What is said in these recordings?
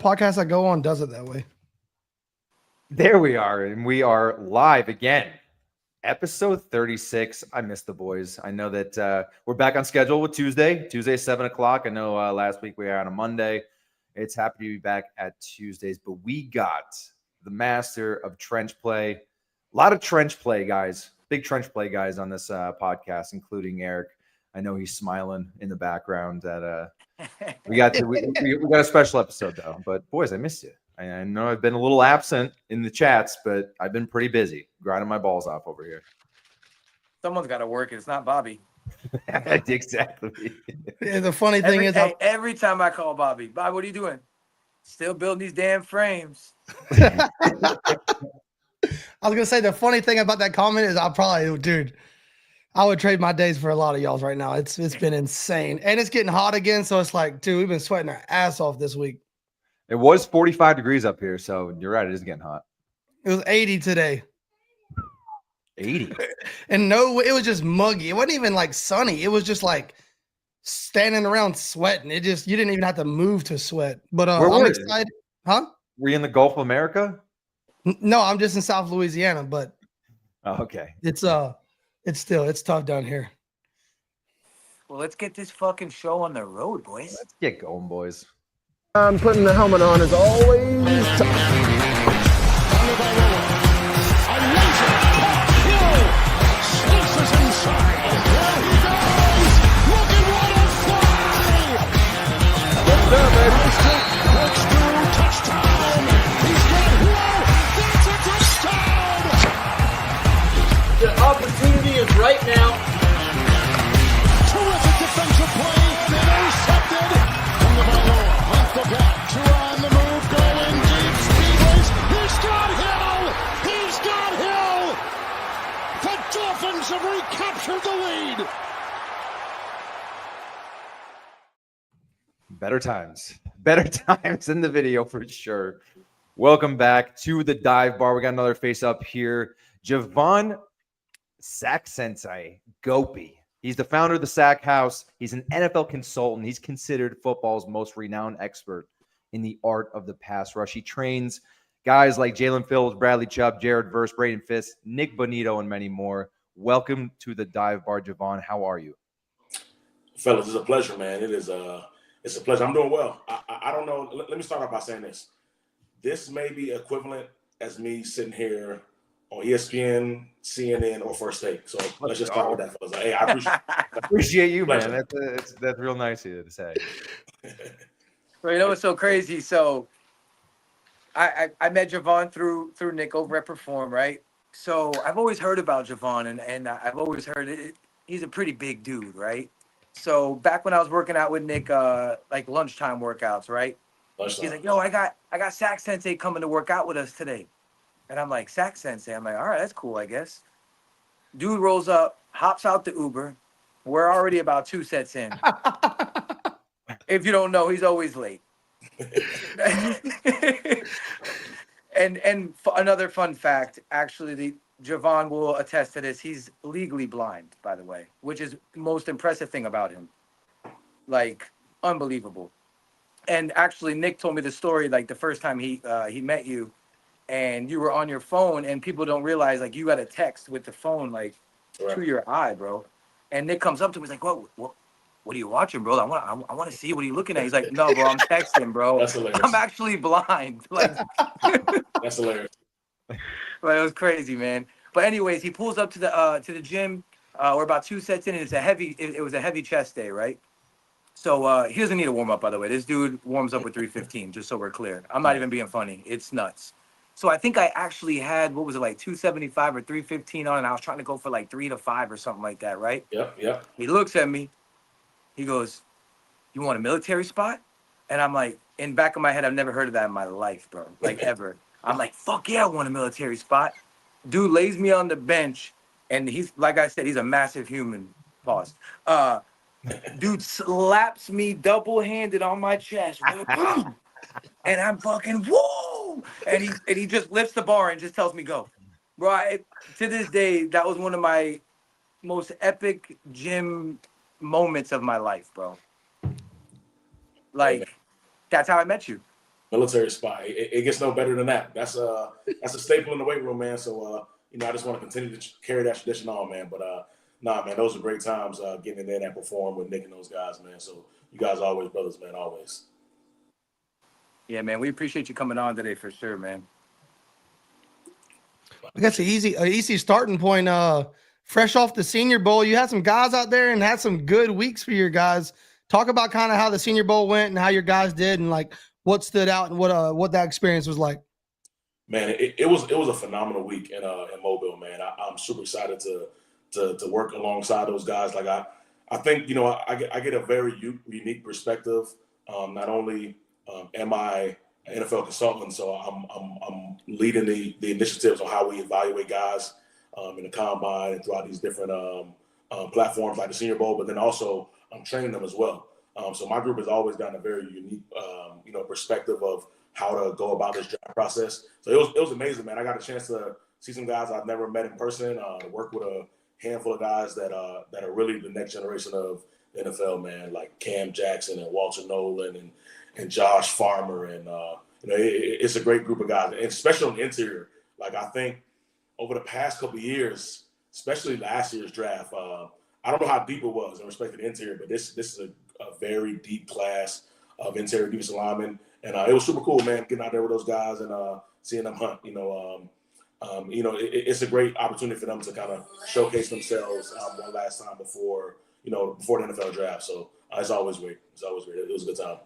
podcast I go on does it that way. There we are, and we are live again. Episode 36. I missed the boys. I know that we're back on schedule with Tuesday 7 o'clock. I know last week we were on a Monday. It's happy to be back at Tuesdays, but we got the master of trench play. A lot of trench play guys, big trench play guys on this podcast, including Eric. I know he's smiling in the background. That we got a special episode though. But boys, I missed you. I know I've been a little absent in the chats, but I've been pretty busy grinding my balls off over here. Someone's got to work. It's not Bobby. Exactly. Yeah, the funny thing is, every time I call Bobby, what are you doing? Still building these damn frames. I was gonna say the funny thing about that comment is I would trade my days for a lot of y'all's right now. It's been insane, and it's getting hot again. So it's like, dude, we've been sweating our ass off this week. It was 45 degrees up here, so you're right. It is getting hot. It was 80 today. 80. And no, it was just muggy. It wasn't even like sunny. It was just like standing around sweating. You didn't even have to move to sweat. But I'm excited. Huh? Were you in the Gulf of America? No, I'm just in South Louisiana, but okay. It's tough down here. Well, let's get this fucking show on the road, boys. Let's get going, boys. I'm putting the helmet on as always. The opportunity is right now. Terrific defensive play. Intercepted. Off the back. Two on the move. Going deep. Speed race. He's got Hill. He's got Hill. The Dolphins have recaptured the lead. Better times in the video for sure. Welcome back to the dive bar. We got another face up here. Javon Sensei Gopie. He's the founder of the Sack House. He's an NFL consultant. He's considered football's most renowned expert in the art of the pass rush. He trains guys like Jaelan Phillips, Bradley Chubb, Jared Verse, Braden Fiske, Nik Bonitto, and many more. Welcome to the dive bar, Javon. How are you? Fellas, it's a pleasure, man. It's a pleasure. I'm doing well. I don't know. Let me start off by saying this. This may be equivalent as me sitting here on ESPN, CNN, or First Take. So let's just start with that, fellas. Hey, I appreciate you, man. That's real nice of you to say. Well, you know what's so crazy? So I met Javon through Nik over at Perform, right? So I've always heard about Javon, and I've always heard he's a pretty big dude, right? So back when I was working out with Nik, like lunchtime workouts, right? He's like, yo, I got Sack Sensei coming to work out with us today. And I'm like, Sack Sensei? I'm like, all right, that's cool, I guess. Dude rolls up, hops out the Uber. We're already about 2 sets in. If you don't know, he's always late. and another fun fact, actually, Javon will attest to this. He's legally blind, by the way, which is the most impressive thing about him. Like, unbelievable. And actually, Nik told me the story, like, the first time he met you, and you were on your phone, and people don't realize, like, you got a text with the phone, like, to your eye, bro. And Nik comes up to me, he's like, what are you watching, bro? I want to see what are you looking at. He's like, no, bro, I'm texting, bro. That's hilarious. I'm actually blind. Like, that's hilarious. But it was crazy, man. But anyways, he pulls up to the gym. We're about 2 sets in, and it was a heavy chest day, right? So he doesn't need a warm up, by the way. This dude warms up with 315, just so we're clear. I'm not even being funny. It's nuts. So I think I actually had, what was it, like 275 or 315 on, and I was trying to go for like 3 to 5 or something like that, right? Yep. He looks at me. He goes, you want a military spot? And I'm like, in the back of my head, I've never heard of that in my life, bro. Like, ever. I'm like, fuck yeah, I want a military spot. Dude lays me on the bench, and he's, like I said, he's a massive human. Pause. Dude slaps me double-handed on my chest. And I'm fucking, whoa! And he just lifts the bar and just tells me, go. Bro, to this day, that was one of my most epic gym moments of my life, bro. Like, that's how I met you. military spot. It gets no better than that. That's a staple in the weight room, man. So I just want to continue to carry that tradition on, man. But nah, man, those are great times getting in there and perform with Nik and those guys, man. So you guys are always brothers, man, always. Yeah, man, we appreciate you coming on today for sure, man. I guess an easy starting point. Fresh off the Senior Bowl, you had some guys out there and had some good weeks for your guys. Talk about kind of how the Senior Bowl went and how your guys did, and like what stood out and what that experience was like. Man, it was a phenomenal week in Mobile, man. I'm super excited to work alongside those guys. Like I think I get a very unique perspective. Not only am I an NFL consultant, so I'm leading the initiatives on how we evaluate guys in the combine and throughout these different platforms like the Senior Bowl, but then also I'm training them as well. So my group has always gotten a very unique perspective of how to go about this draft process. So it was amazing, man. I got a chance to see some guys I've never met in person, work with a handful of guys that are really the next generation of the NFL, man, like Cam Jackson and Walter Nolan and Josh Farmer. And, it's a great group of guys, and especially on the interior. Like, I think over the past couple of years, especially last year's draft, I don't know how deep it was in respect to the interior, but this is a very deep class of interior defensive linemen. And it was super cool, man, getting out there with those guys and seeing them hunt. It's a great opportunity for them to kind of showcase themselves one last time before the NFL draft. So it's always great. It's always great. It was a good time.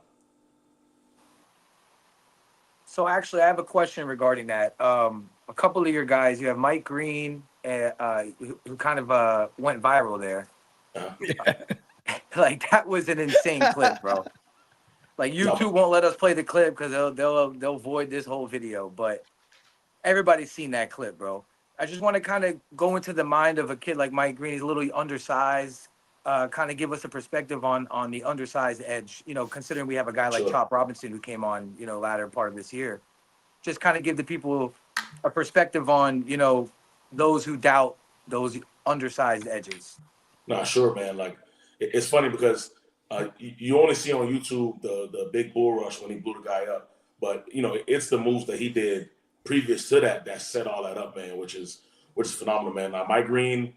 So actually, I have a question regarding that. A couple of your guys, you have Mike Green, who kind of went viral there. Like, that was an insane clip, bro. Like, YouTube won't let us play the clip because they'll void this whole video. But everybody's seen that clip, bro. I just want to kind of go into the mind of a kid like Mike Green. He's a little undersized. Kind of give us a perspective on the undersized edge. Considering we have a guy like Chop Robinson who came on, latter part of this year. Just kind of give the people a perspective on, those who doubt those undersized edges. Nah, sure, man. Like, it's funny because you only see on YouTube the big bull rush when he blew the guy up, but it's the moves that he did previous to that set all that up, man, which is phenomenal, man. Now, Mike Green,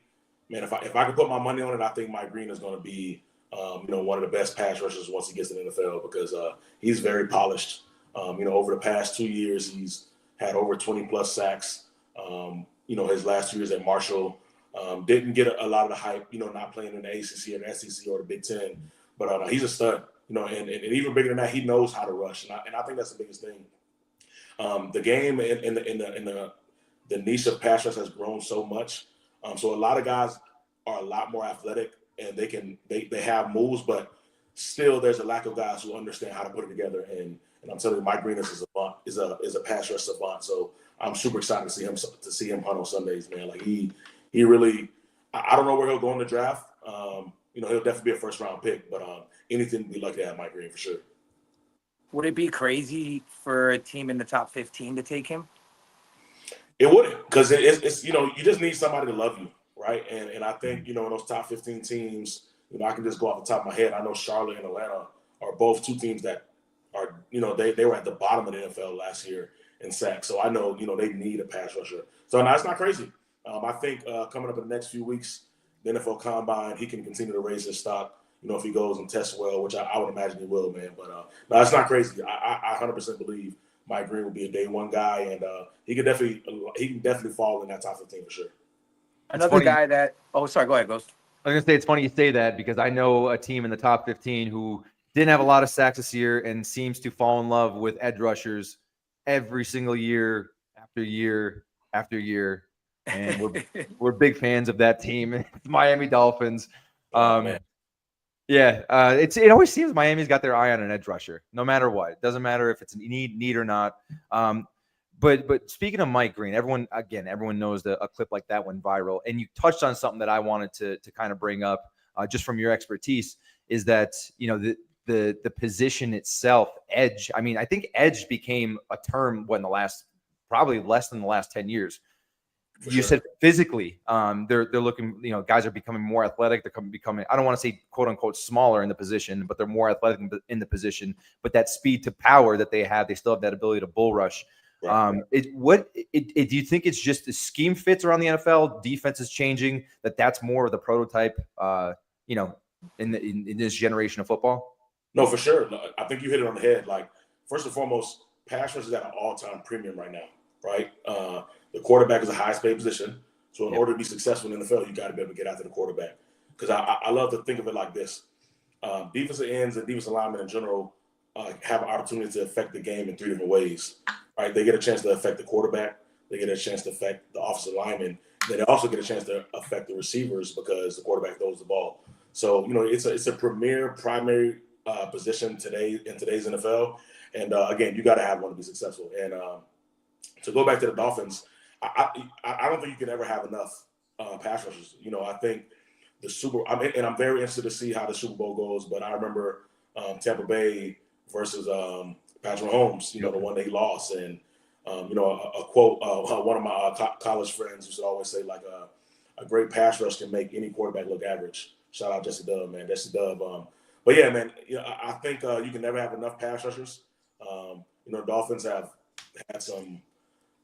man, if I could put my money on it, I think Mike Green is going to be one of the best pass rushers once he gets to the NFL because he's very polished. Over the past 2 years, he's had over 20 plus sacks. His last 2 years at Marshall didn't get a lot of the hype, not playing in the ACC or the SEC or the Big Ten. But he's a stud, and even bigger than that, he knows how to rush, and I think that's the biggest thing. The game in the niche of pass rush has grown so much, so a lot of guys are a lot more athletic, and they have moves, but still there's a lack of guys who understand how to put it together. And I'm telling you, Mike Green is a pass rush savant. So I'm super excited to see him hunt on Sundays, man. Like he really, I don't know where he'll go in the draft. He'll definitely be a first round pick, but anything would be lucky to have Mike Green for sure. Would it be crazy for a team in the top 15 to take him? It wouldn't, because it's you just need somebody to love you, right? And I think in those top 15 teams, I can just go off the top of my head. I know Charlotte and Atlanta are both two teams that are they were at the bottom of the NFL last year in sacks, so I know they need a pass rusher. So no, it's not crazy. I think coming up in the next few weeks, the NFL Combine, he can continue to raise his stock. If he goes and tests well, which I would imagine he will, man. But no, it's not crazy. I 100% believe Mike Green will be a day one guy, and he can definitely fall in that top 15 for sure. Another guy that sorry, go ahead, Ghost. I was gonna say it's funny you say that because I know a team in the top 15 who didn't have a lot of sacks this year and seems to fall in love with edge rushers every single year after year after year. And we're big fans of that team. It's Miami Dolphins. It always seems Miami's got their eye on an edge rusher, no matter what. It doesn't matter if it's a need or not. But speaking of Mike Green, everyone knows that a clip like that went viral. And you touched on something that I wanted to kind of bring up just from your expertise is that, the position itself, edge. I mean, I think edge became a term probably less than the last 10 years. you said physically, they're looking, guys are becoming more athletic. They're becoming, I don't want to say quote unquote smaller in the position, but they're more athletic in the position. But that speed to power that they have, they still have that ability to bull rush. Right. Do you think it's just the scheme fits around the NFL? Defense is changing. That's more of the prototype, in this generation of football. No, for sure. I think you hit it on the head. Like, first and foremost, pass rush is at an all-time premium right now, right? The quarterback is the highest paid position. So in order to be successful in the NFL, you got to be able to get after the quarterback. Because I love to think of it like this. Defensive ends and defensive linemen in general have an opportunity to affect the game in 3 different ways, right? They get a chance to affect the quarterback. They get a chance to affect the offensive lineman. Then they also get a chance to affect the receivers because the quarterback throws the ball. So, it's a primary position today in today's NFL. And again, you got to have one to be successful. And to go back to the Dolphins, I don't think you can ever have enough pass rushers. I think I'm very interested to see how the Super Bowl goes. But I remember Tampa Bay versus Patrick Mahomes, the one they lost. And, a quote, one of my college friends used to always say, like, a great pass rush can make any quarterback look average. Shout out Jesse Dub, man. Jesse Dub. But yeah, man, I think you can never have enough pass rushers. Dolphins have had some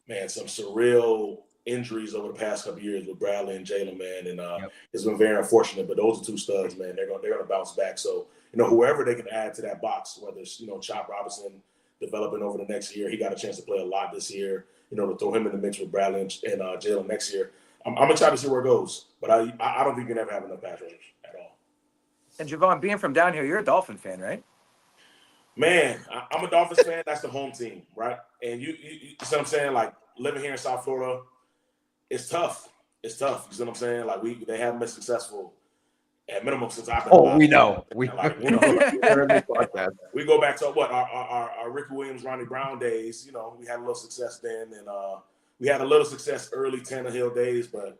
surreal injuries over the past couple of years with Bradley and Jaelan, man, and it's been very unfortunate. But those are 2 studs, man. They're gonna bounce back. So whoever they can add to that box, whether it's Chop Robinson developing over the next year, he got a chance to play a lot this year. To throw him in the mix with Bradley and Jaelan next year. I'm excited to see where it goes, but I don't think you can ever have enough pass rushers at all. And Javon, being from down here, you're a Dolphin fan, right? Man, I'm a Dolphins fan. That's the home team, right? And you see what I'm saying? Like, living here in South Florida, it's tough. It's tough. You see what I'm saying? Like, they haven't been successful at minimum since I've been alive. We know. We go back to what our Ricky Williams, Ronnie Brown days. We had a little success then, and we had a little success early Tannehill days. But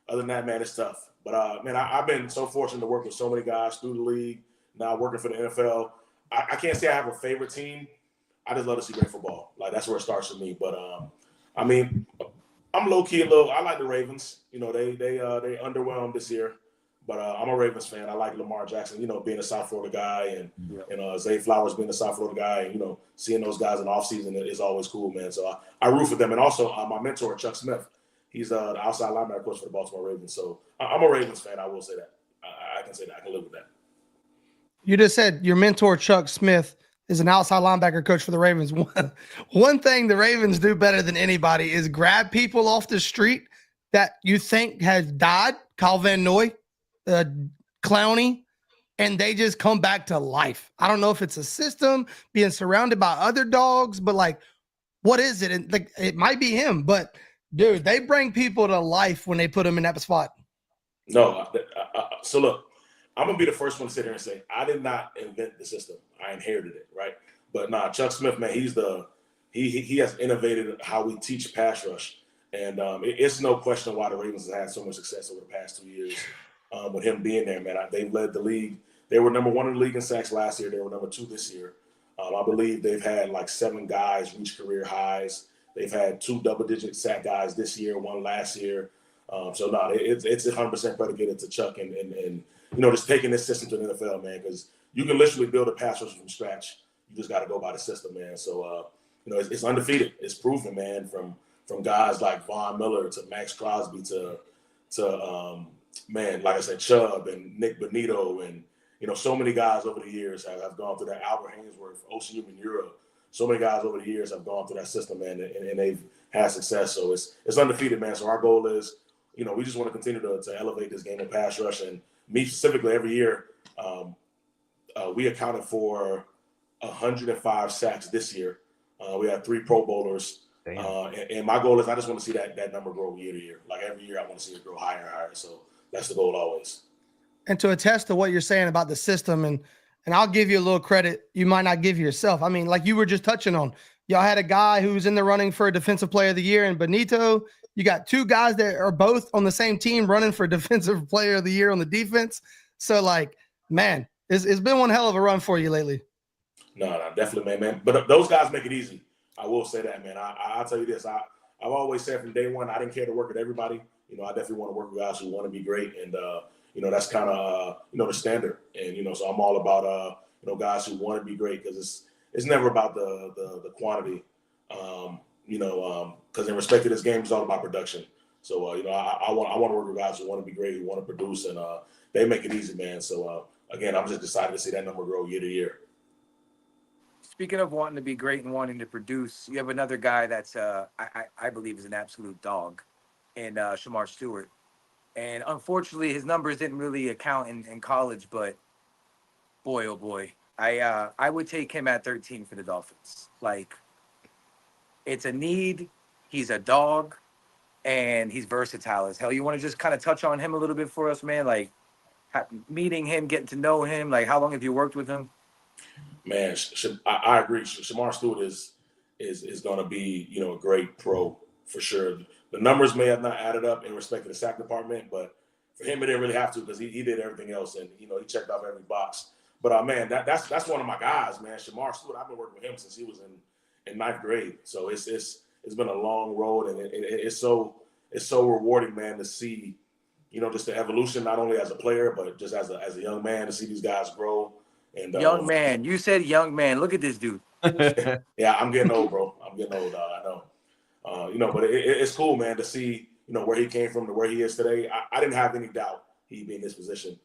other than that, man, it's tough. But man, I've been so fortunate to work with so many guys through the league. Now working for the NFL. I can't say I have a favorite team. I just love to see great football. Like, that's where it starts for me. But I mean, I'm low key I like the Ravens. They underwhelmed this year. But I'm a Ravens fan. I like Lamar Jackson, being a South Florida guy, and Zay Flowers being a South Florida guy, and seeing those guys in the offseason is always cool, man. So I root for them. And also my mentor, Chuck Smith, he's the outside linebacker coach for the Baltimore Ravens. So I'm a Ravens fan. I will say that. I can say that. I can live with that. You just said your mentor, Chuck Smith, is an outside linebacker coach for the Ravens. One thing the Ravens do better than anybody is grab people off the street that you think has died, Kyle Van Noy, Clowney, and they just come back to life. I don't know if it's a system, being surrounded by other dogs, but like, what is it? And like, it might be him, but dude, they bring people to life when they put them in that spot. No, so look, I'm gonna be the first one to sit here and say I did not invent the system. I inherited it, right? But nah, Chuck Smith, man, he has innovated how we teach pass rush, and it's no question why the Ravens have had so much success over the past 2 years with him being there, man. They've led the league. They were number 1 in the league in sacks last year. They were number 2 this year. I believe they've had like 7 guys reach career highs. They've had 2 double-digit sack guys this year, 1 last year. It's 100% predicated to Chuck and just taking this system to the NFL, man, because you can literally build a pass rush from scratch. You just got to go by the system, man. So, it's undefeated. It's proven, man, from guys like Von Miller to Max Crosby to man, like I said, Chubb and Nik Bonitto and, so many guys over the years have gone through that. Albert Hainsworth, Ocean Manura. So many guys over the years have gone through that system, man, and they've had success. So it's undefeated, man. So our goal is, we just want to continue to elevate this game of pass rush. And me specifically, every year, we accounted for 105 sacks this year. We had 3 Pro Bowlers. And my goal is I just want to see that number grow year to year. Like every year I want to see it grow higher and higher. So that's the goal always. And to attest to what you're saying about the system, and I'll give you a little credit you might not give yourself. I mean, like you were just touching on, y'all had a guy who's in the running for a defensive player of the year in Bonitto. You got 2 guys that are both on the same team running for defensive player of the year on the defense. So like, man, it's been one hell of a run for you lately. No, definitely, man. But those guys make it easy. I will say that, man. I'll tell you this. I I've always said from day one, I didn't care to work with everybody. You know, I definitely want to work with guys who want to be great. And, you know, that's kind of, you know, the standard. And, you know, so I'm all about, you know, guys who want to be great, because it's never about the quantity, you know, because in respect to this game, it's all about production. So, you know, I want to work with guys who want to be great, who want to produce, and they make it easy, man. So, again, I'm just excited to see that number grow year to year. Speaking of wanting to be great and wanting to produce, you have another guy that's I believe is an absolute dog in Shamar Stewart. And unfortunately, his numbers didn't really account in college, but boy, oh boy, I would take him at 13 for the Dolphins. Like, it's a need. He's a dog, and he's versatile as hell. You want to just kind of touch on him a little bit for us, man? Like, meeting him, getting to know him. Like, how long have you worked with him? Man, I agree. Shamar Stewart is going to be, you know, a great pro for sure. The numbers may have not added up in respect to the sack department, but for him, it didn't really have to, because he did everything else, and, you know, he checked off every box. But man, that's one of my guys, man. Shamar Stewart, I've been working with him since he was in ninth grade. So it's been a long road, and it's so rewarding, man, to see, you know, just the evolution, not only as a player, but just as a young man, to see these guys grow. And young man, you said young man. Look at this dude. Yeah, I'm getting old, bro. I'm getting old. I know. You know, but it's cool, man, to see, you know, where he came from to where he is today. I didn't have any doubt he'd be in this position.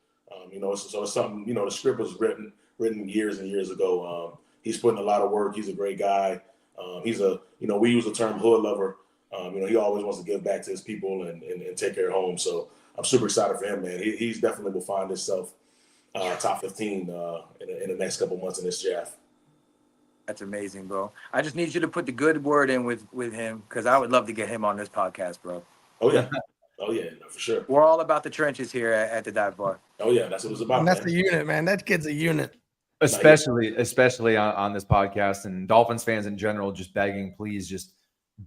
You know, so it's something, you know, the script was written years and years ago. He's putting a lot of work. He's a great guy. He's you know, we use the term hood lover. You know, he always wants to give back to his people and take care of home. So I'm super excited for him, man. He's definitely will find himself top 15 in the next couple months in this draft. That's amazing, bro. I just need you to put the good word in with him, because I would love to get him on this podcast, bro. Oh, yeah. Oh, yeah, no, for sure. We're all about the trenches here at the dive bar. Oh, yeah, that's what it's about. And that's man. a unit, man. That kid's a unit. Especially on this podcast, and Dolphins fans in general, just begging, please just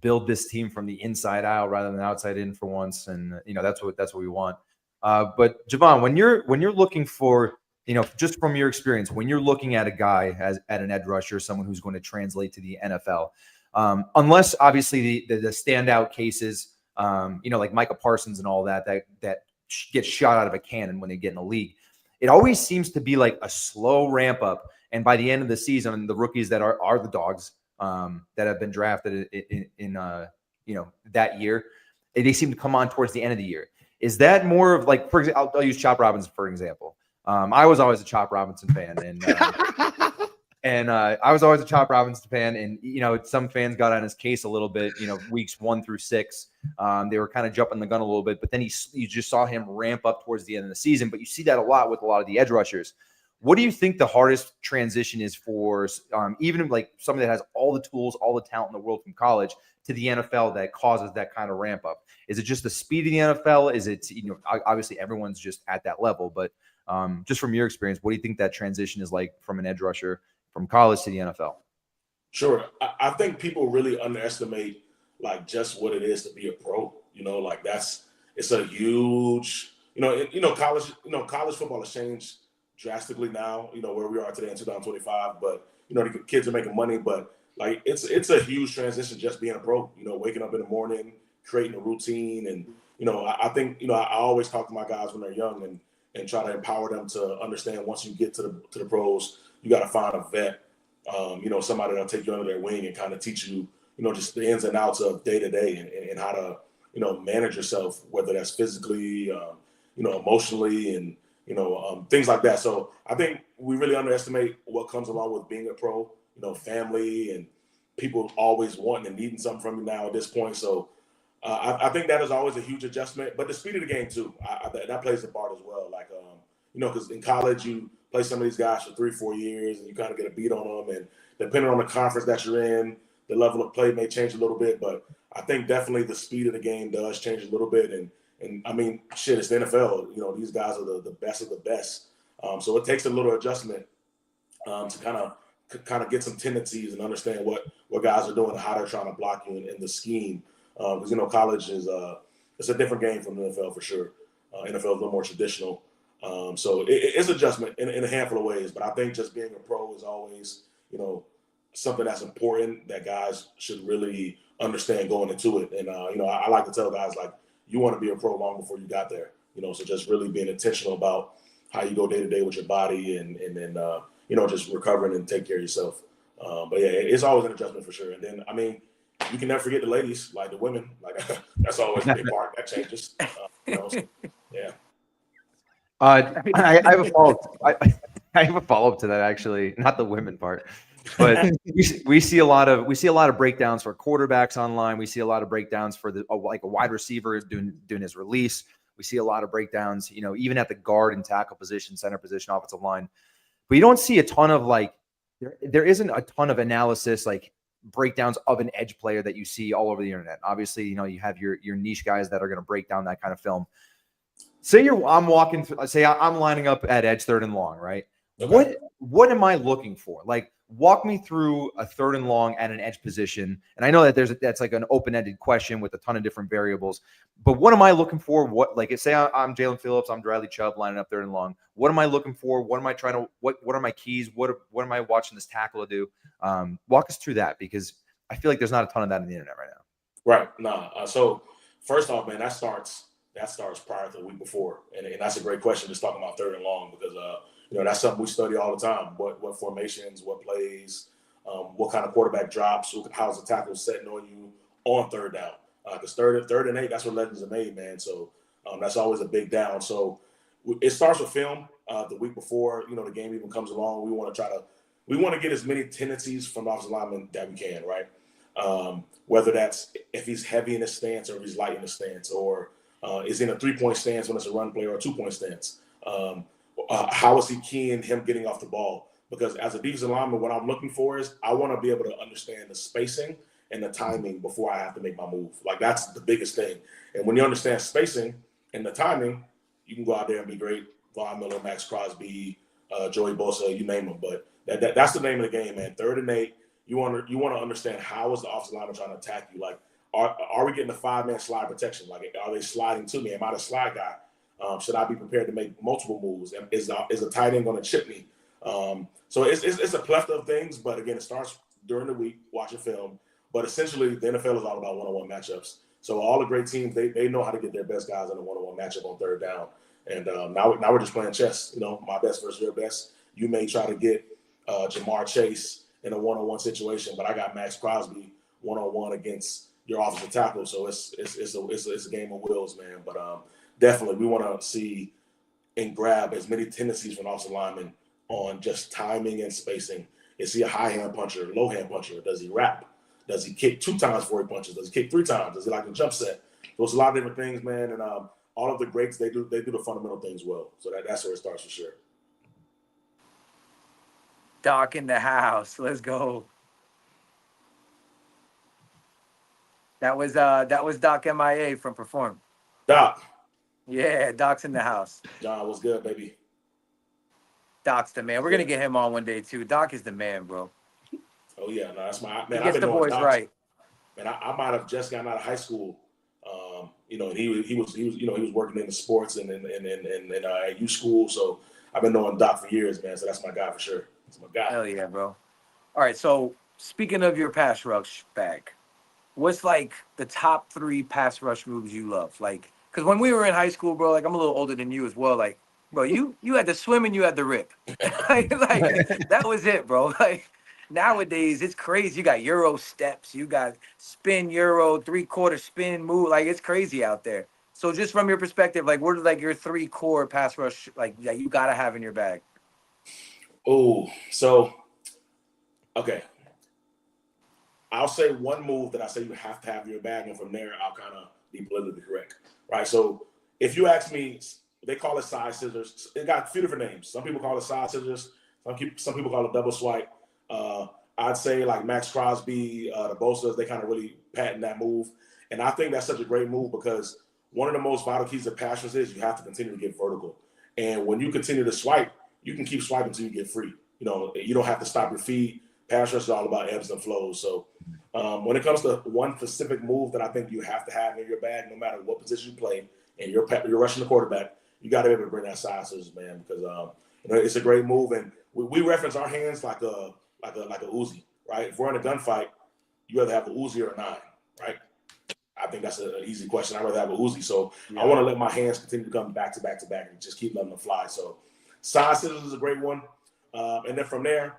build this team from the inside out rather than outside in for once. And, you know, that's what we want. But Javon, when you're looking for, you know, just from your experience, when you're looking at a guy at an edge rusher, someone who's going to translate to the NFL, unless obviously the standout cases, you know, like Micah Parsons and all that get shot out of a cannon when they get in the league, it always seems to be like a slow ramp up. And by the end of the season, the rookies that are the dogs that have been drafted in you know, that year, they seem to come on towards the end of the year. Is that more of like, for example, I'll use Chop Robinson for example. I was always a Chop Robinson fan, and I was always a Chop Robinson fan. And, you know, some fans got on his case a little bit, you know, weeks 1 through 6. They were kind of jumping the gun a little bit, but then you just saw him ramp up towards the end of the season. But you see that a lot with a lot of the edge rushers. What do you think the hardest transition is for even like somebody that has all the tools, all the talent in the world from college to the NFL that causes that kind of ramp up? Is it just the speed of the NFL? Is it, you know, obviously everyone's just at that level, but just from your experience, what do you think that transition is like from an edge rusher from college to the NFL? Sure. I think people really underestimate like just what it is to be a pro. You know, like it's a huge, college football has changed drastically now, you know, where we are today in 2025, but, you know, the kids are making money, but like, it's a huge transition just being a pro, you know, waking up in the morning, creating a routine. And, you know, I think, you know, I always talk to my guys when they're young and try to empower them to understand once you get to the pros, you got to find a vet, you know, somebody that'll take you under their wing and kind of teach you, you know, just the ins and outs of day to day and how to, you know, manage yourself, whether that's physically, you know, emotionally and, you know, things like that. So I think we really underestimate what comes along with being a pro, you know, family and people always wanting and needing something from you now at this point. So I think that is always a huge adjustment, but the speed of the game too, that plays a part as well. Like, you know, because in college you play some of these guys for 3-4 years and you kind of get a beat on them, and depending on the conference that you're in, the level of play may change a little bit, but I think definitely the speed of the game does change a little bit. And I mean, shit, it's the NFL. You know, these guys are the best of the best. So it takes a little adjustment to kind of get some tendencies and understand what guys are doing and how they're trying to block you in the scheme. Because, you know, college is it's a different game from the NFL for sure. NFL is a little more traditional. So it's adjustment in a handful of ways. But I think just being a pro is always, you know, something that's important that guys should really understand going into it. And I like to tell guys, like, you want to be a pro long before you got there. So just really being intentional about how you go day to day with your body, and then just recovering and take care of yourself. But yeah, it's always an adjustment for sure. And then you can never forget the ladies, like the women, like that's always a big part that changes. So, yeah. I have a follow-up. I have a follow-up to that, actually, not the women part, but we see a lot of breakdowns for quarterbacks online. We see a lot of breakdowns for like a wide receiver doing his release. We see a lot of breakdowns, even at the guard and tackle position, center position, offensive line. But you don't see a ton of there isn't a ton of analysis, like breakdowns of an edge player that you see all over the internet. Obviously, you have your niche guys that are going to break down that kind of film. Say I'm lining up at edge 3rd and long, right? Okay. What am I looking for? Like, walk me through a 3rd and long at an edge position. And I know that that's like an open-ended question with a ton of different variables, but what am I looking for? Say I'm Jaelan Phillips, I'm Bradley Chubb lining up 3rd and long. What am I looking for? What am I trying to, what are my keys? What am I watching this tackle do? Walk us through that, because I feel like there's not a ton of that on the internet right now. Right. So first off, man, that starts prior to the week before. And that's a great question, just talking about 3rd and long, because, that's something we study all the time. What formations, what plays, what kind of quarterback drops, how's the tackle setting on you on 3rd down. Because 3rd and 8, that's where legends are made, man. So that's always a big down. So it starts with film the week before, the game even comes along. We want to get as many tendencies from the offensive lineman that we can, right? Whether that's if he's heavy in his stance or if he's light in his stance, or is in a 3-point stance when it's a run play, or a 2-point stance. How is he keying him getting off the ball? Because as a defensive lineman, what I'm looking for is I want to be able to understand the spacing and the timing before I have to make my move. Like, that's the biggest thing. And when you understand spacing and the timing, you can go out there and be great. Von Miller, Max Crosby, Joey Bosa, you name them. But that's the name of the game, man. 3rd and 8, you want to understand how is the offensive lineman trying to attack you. Like, are we getting a 5-man slide protection? Like, are they sliding to me? Am I the slide guy? Should I be prepared to make multiple moves? Is a tight end going to chip me? So it's a plethora of things. But again, it starts during the week, watching film. But essentially, the NFL is all about one-on-one matchups. So all the great teams, they know how to get their best guys in a one-on-one matchup on 3rd down. And now we're just playing chess. My best versus your best. You may try to get Jamar Chase in a one-on-one situation, but I got Max Crosby one-on-one against your offensive tackle. So it's a game of wills, man. But definitely we want to see and grab as many tendencies from offensive linemen on just timing and spacing. Is he a high hand puncher, low hand puncher? Does he wrap? Does he kick 2 times before he punches? Does he kick 3 times? Does he like a jump set? So it's a lot of different things, man. And all of the greats, they do the fundamental things well. So that's where it starts for sure. Doc in the house. Let's go. That was Doc MIA from Perform. Doc. Yeah, Doc's in the house. John, what's good, baby? Doc's the man. We're gonna get him on one day too. Doc is the man, bro. Oh yeah, no, that's my man. He gets the boys right. Man, I might have just gotten out of high school. And he was working in the sports and at U school. So I've been knowing Doc for years, man. So that's my guy for sure. That's my guy. Hell yeah, bro. All right. So speaking of your pass rush bag, what's like the top 3 pass rush moves you love? Like, because when we were in high school, bro, like I'm a little older than you as well. Like, bro, you had to swim and you had to rip. like that was it, bro. Like nowadays, it's crazy. You got Euro steps, you got spin Euro, 3/4 spin move. Like it's crazy out there. So just from your perspective, like what are like your 3 core pass rush like that you gotta have in your bag? Oh, so okay. I'll say one move that I say you have to have in your bag, and from there I'll kind of be politically correct. Right. So if you ask me, they call it side scissors. It got a few different names. Some people call it side scissors. Some people call it double swipe. I'd say like Max Crosby, the Bosa's, they kind of really patent that move. And I think that's such a great move because one of the most vital keys of pass rush is you have to continue to get vertical. And when you continue to swipe, you can keep swiping until you get free. You don't have to stop your feet. Pass rush is all about ebbs and flows. So when it comes to one specific move that I think you have to have in your bag, no matter what position you play, and you're rushing the quarterback, you got to be able to bring that side scissors, man, because it's a great move. And we reference our hands like a Uzi, right? If we're in a gunfight, you either have a Uzi or a 9. right? I think that's an easy question. I'd rather have a Uzi. So I want to let my hands continue to come back to back to back and just keep letting them fly. So side scissors is a great one. And then from there,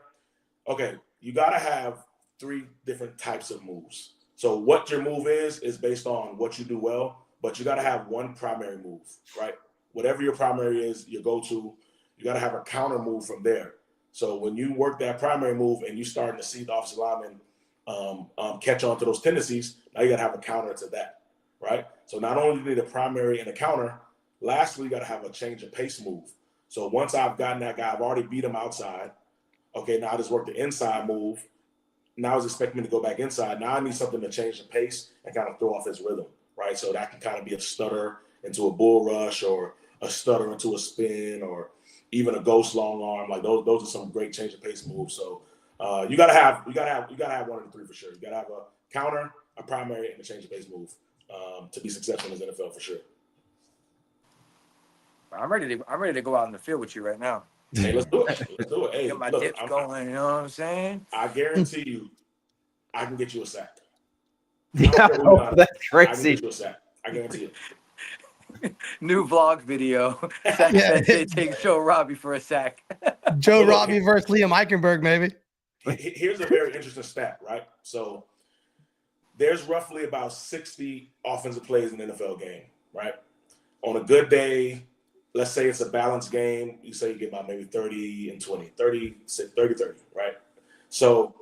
okay, you got to have 3 different types of moves. So what your move is based on what you do well, but you got to have one primary move, right? Whatever your primary is, your go-to, you got to have a counter move from there. So when you work that primary move and you starting to see the offensive lineman catch on to those tendencies, now you got to have a counter to that, right? So not only do you need a primary and a counter, lastly, you got to have a change of pace move. So once I've gotten that guy, I've already beat him outside. Okay, now I just work the inside move. Now he's expecting me to go back inside. Now I need something to change the pace and kind of throw off his rhythm, right? So that can kind of be a stutter into a bull rush or a stutter into a spin or even a ghost long arm. Like those are some great change of pace moves. So you gotta have one of the 3 for sure. You gotta have a counter, a primary, and a change of pace move to be successful in the NFL for sure. I'm ready to go out in the field with you right now. Hey, let's do it. Let's do it. Hey, Get my look, dips going. You know what I'm saying? I guarantee you, I can get you a sack. Yeah, that's crazy. I can get you a sack. I guarantee it. New vlog video. Sensei takes Joe Robbie for a sack. Joe Robbie versus Liam Eichenberg, maybe. Here's a very interesting stat, right? So there's roughly about 60 offensive plays in the NFL game, right? On a good day, let's say it's a balanced game, you say you get about maybe 30 and 20, 30, 30, right? So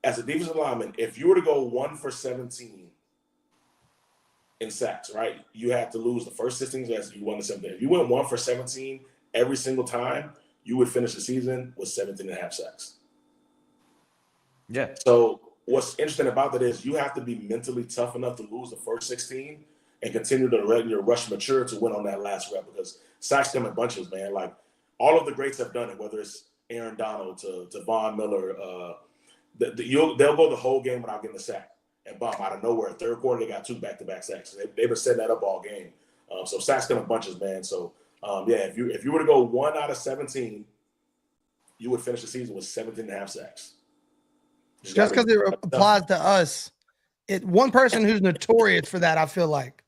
as a defensive lineman, if you were to go 1 for 17 in sacks, right, you had to lose the first 16 as you won the 17. If you went 1 for 17 every single time, you would finish the season with 17 and a half sacks. Yeah. So what's interesting about that is you have to be mentally tough enough to lose the first 16 and continue to let your rush mature to win on that last rep, because sacks come in bunches, man. Like all of the greats have done it, whether it's Aaron Donald to Von Miller. They'll go the whole game without getting a sack. And bomb out of nowhere, 3rd quarter, they got 2 back-to-back sacks. They've been setting that up all game. So sacks come in bunches, man. So, if you were to go 1 out of 17, you would finish the season with 17 and a half sacks. Just because it applies to us. One person who's notorious for that, I feel like,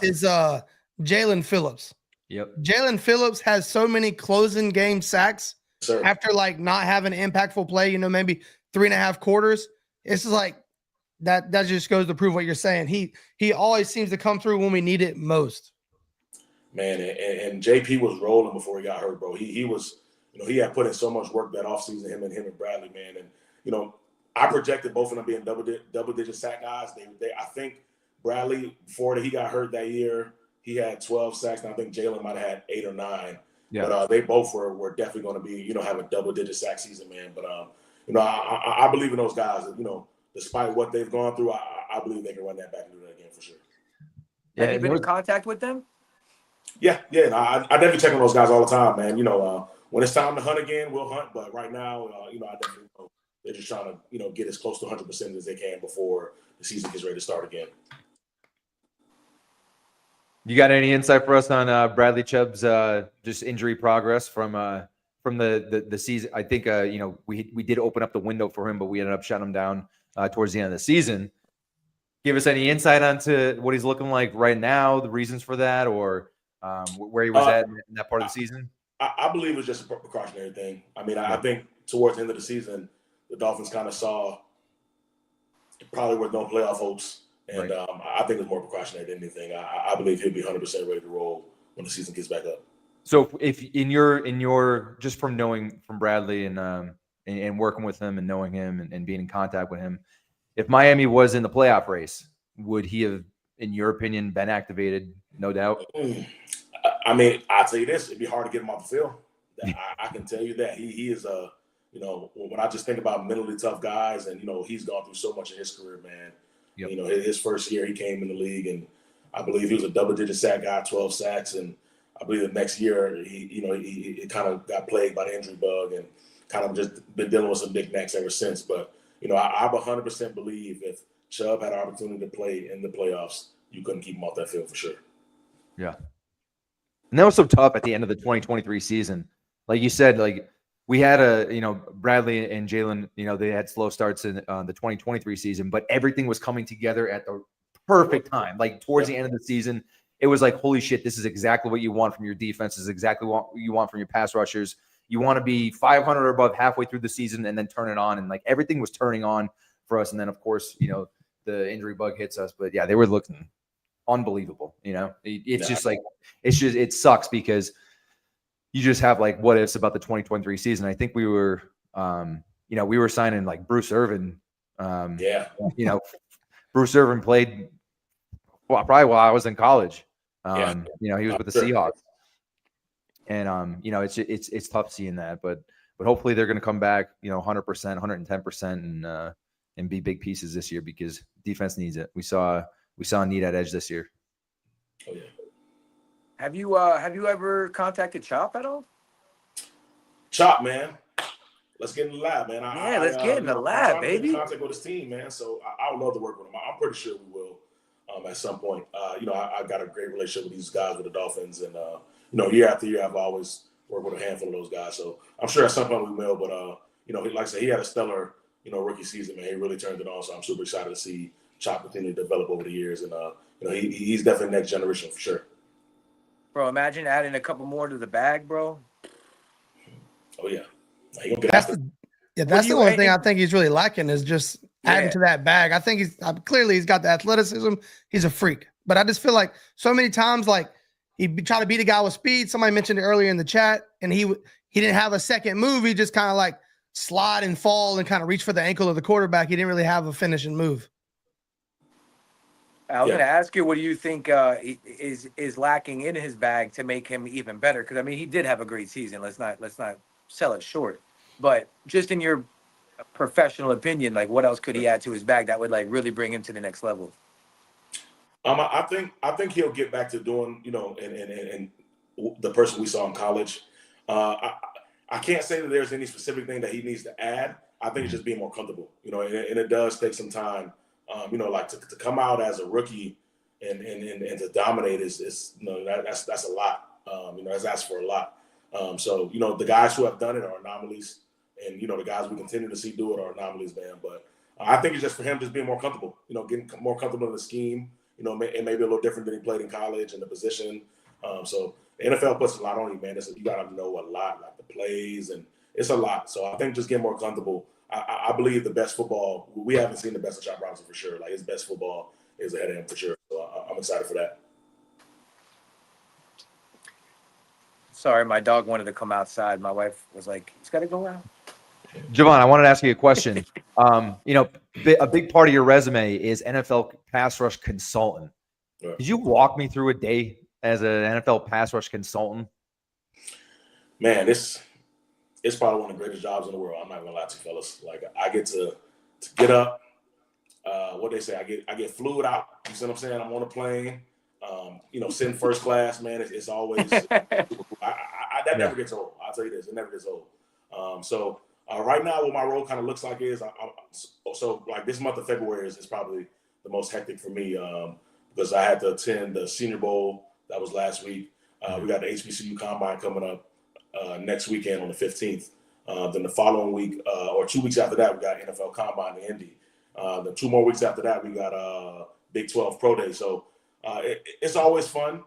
is Jaelan Phillips. Yep. Jaelan Phillips has so many closing game sacks after like not having an impactful play, maybe 3.5 quarters. It's just like that just goes to prove what you're saying. He always seems to come through when we need it most. Man, and JP was rolling before he got hurt, bro. He was, he had put in so much work that offseason, him and Bradley, man. And I projected both of them being double-digit sack guys. I think Bradley, before he got hurt that year, he had 12 sacks, and I think Jaelan might have had 8 or 9. Yeah. But they both were definitely going to be, have a double-digit sack season, man. But I believe in those guys. Despite what they've gone through, I believe they can run that back and do that again for sure. Yeah, have you been in contact with them? Yeah. I definitely check on those guys all the time, man. When it's time to hunt again, we'll hunt. But right now, I definitely know they're just trying to, get as close to 100% as they can before the season gets ready to start again. You got any insight for us on Bradley Chubb's just injury progress from the season? I think we did open up the window for him, but we ended up shutting him down towards the end of the season. Give us any insight onto what he's looking like right now, the reasons for that, or where he was at in that part of the season? I believe it's just a precautionary thing. I mean, I think towards the end of the season, the Dolphins kind of saw it probably were no playoff hopes. And I think it's more precautionary than anything. I believe he'll be 100% ready to roll when the season gets back up. So if in your just from knowing from Bradley and working with him and knowing him and being in contact with him, if Miami was in the playoff race, would he have, in your opinion, been activated? No doubt. I mean, I'll tell you this: it'd be hard to get him off the field. I can tell you that he is a, when I just think about mentally tough guys, and he's gone through so much in his career, man. Yep. His first year he came in the league, and I believe he was a double-digit sack guy, 12 sacks, and I believe the next year he kind of got plagued by the injury bug and kind of just been dealing with some knickknacks ever since. But I 100% believe if Chubb had an opportunity to play in the playoffs, you couldn't keep him off that field for sure. Yeah, and that was so tough at the end of the 2023 season. Like you said, like we had Bradley and Jaelan, they had slow starts in the 2023 season, but everything was coming together at the perfect time. Like towards the end of the season, it was like, holy shit, this is exactly what you want from your defense. This is exactly what you want from your pass rushers. You want to be 500 or above halfway through the season and then turn it on. And like everything was turning on for us. And then of course, the injury bug hits us, but yeah, they were looking unbelievable. It sucks because you just have like what ifs about the 2023 season. I think we were signing like Bruce Irvin. Bruce Irvin played probably while I was in college. He was with the Seahawks, and it's tough seeing that, but hopefully they're going to come back, 100%, 110%, and be big pieces this year because defense needs it. We saw a need at edge this year. Oh yeah. Have you ever contacted Chop at all? Chop, man. Let's get in the lab, man. Let's get in the lab, baby. Contact with his team, man. So I would love to work with him. I'm pretty sure we will at some point. I got a great relationship with these guys with the Dolphins, and year after year, I've always worked with a handful of those guys. So I'm sure at some point we will. But like I said, he had a stellar rookie season, man. He really turned it on. So I'm super excited to see Chop continue to develop over the years, and he's definitely next generation for sure. Bro, imagine adding a couple more to the bag, bro. Oh yeah. That's the only thing I think he's really lacking is just adding to that bag. I think he's got the athleticism. He's a freak, but I just feel like so many times, like he tried to beat a guy with speed. Somebody mentioned it earlier in the chat, and he didn't have a second move. He just kind of like slide and fall and kind of reach for the ankle of the quarterback. He didn't really have a finishing move. I was going to ask you, what do you think is lacking in his bag to make him even better? Because I mean, he did have a great season. Let's not sell it short. But just in your professional opinion, like what else could he add to his bag that would like really bring him to the next level? I think he'll get back to doing, and the person we saw in college. I can't say that there's any specific thing that he needs to add. I think it's just being more comfortable, and it does take some time. Like to come out as a rookie and to dominate is that's a lot. That's asked for a lot. So the guys who have done it are anomalies, and the guys we continue to see do it are anomalies, man. But I think it's just for him just being more comfortable. Getting more comfortable in the scheme. It may be a little different than he played in college and the position. So the NFL puts a lot on you, man. You got to know a lot, like the plays, and it's a lot. So I think just getting more comfortable. I believe the best football, we haven't seen the best of Chop Robinson for sure. Like his best football is ahead of him for sure. So I'm excited for that. Sorry, my dog wanted to come outside. My wife was like, "He's got to go out." Javon, I wanted to ask you a question. A big part of your resume is NFL pass rush consultant. Right. Could you walk me through a day as an NFL pass rush consultant? Man, it's probably one of the greatest jobs in the world. I'm not gonna lie to you, fellas. Like I get to get up. What they say, I get fluid out. You see what I'm saying? I'm on a plane. Sitting first class, man. It's always that never gets old. I'll tell you this, it never gets old. So right now, what my role kind of looks like is, so like this month of February is probably the most hectic for me because I had to attend the Senior Bowl. That was last week. We got the HBCU Combine coming up next weekend on the 15th. Then the following week, or 2 weeks after that, we got NFL Combine in Indy. Then 2 more weeks after that, we got Big 12 Pro Day. So it's always fun.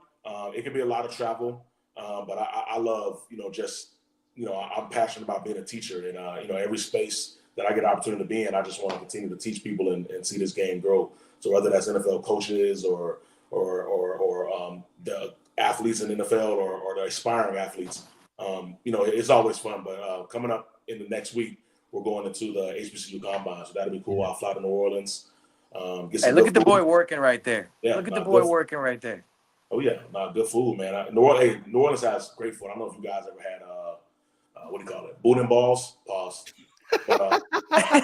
It can be a lot of travel, but I love, I'm passionate about being a teacher, and every space that I get an opportunity to be in, I just want to continue to teach people and see this game grow. So whether that's NFL coaches or the athletes in the NFL or the aspiring athletes, it's always fun. But coming up in the next week, we're going into the HBCU Combine, so that'll be cool. I'll fly to New Orleans. Hey, look at the boy working right there. Yeah, look at the boy working right there. Oh yeah, good food, man. New Orleans has great food. I don't know if you guys ever had what do you call it? Boudin balls. Pause. But,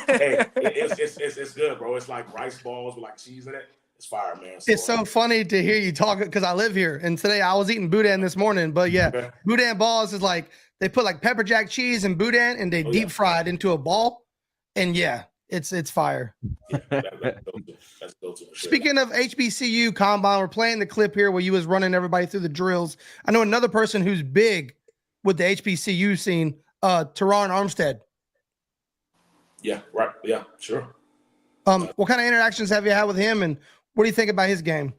hey, it's good, bro. It's like rice balls with like cheese in it. It's fire, man. It's so funny to hear you talk because I live here, and today I was eating boudin this morning. But yeah, boudin balls is like they put like pepper jack cheese and boudin, and they deep fry it into a ball, and yeah, it's fire. Yeah, that's go to Speaking of HBCU Combine, we're playing the clip here where you was running everybody through the drills. I know another person who's big with the HBCU scene, Teron Armstead. Yeah, right. Yeah, sure. What kind of interactions have you had with him, and what do you think about his game?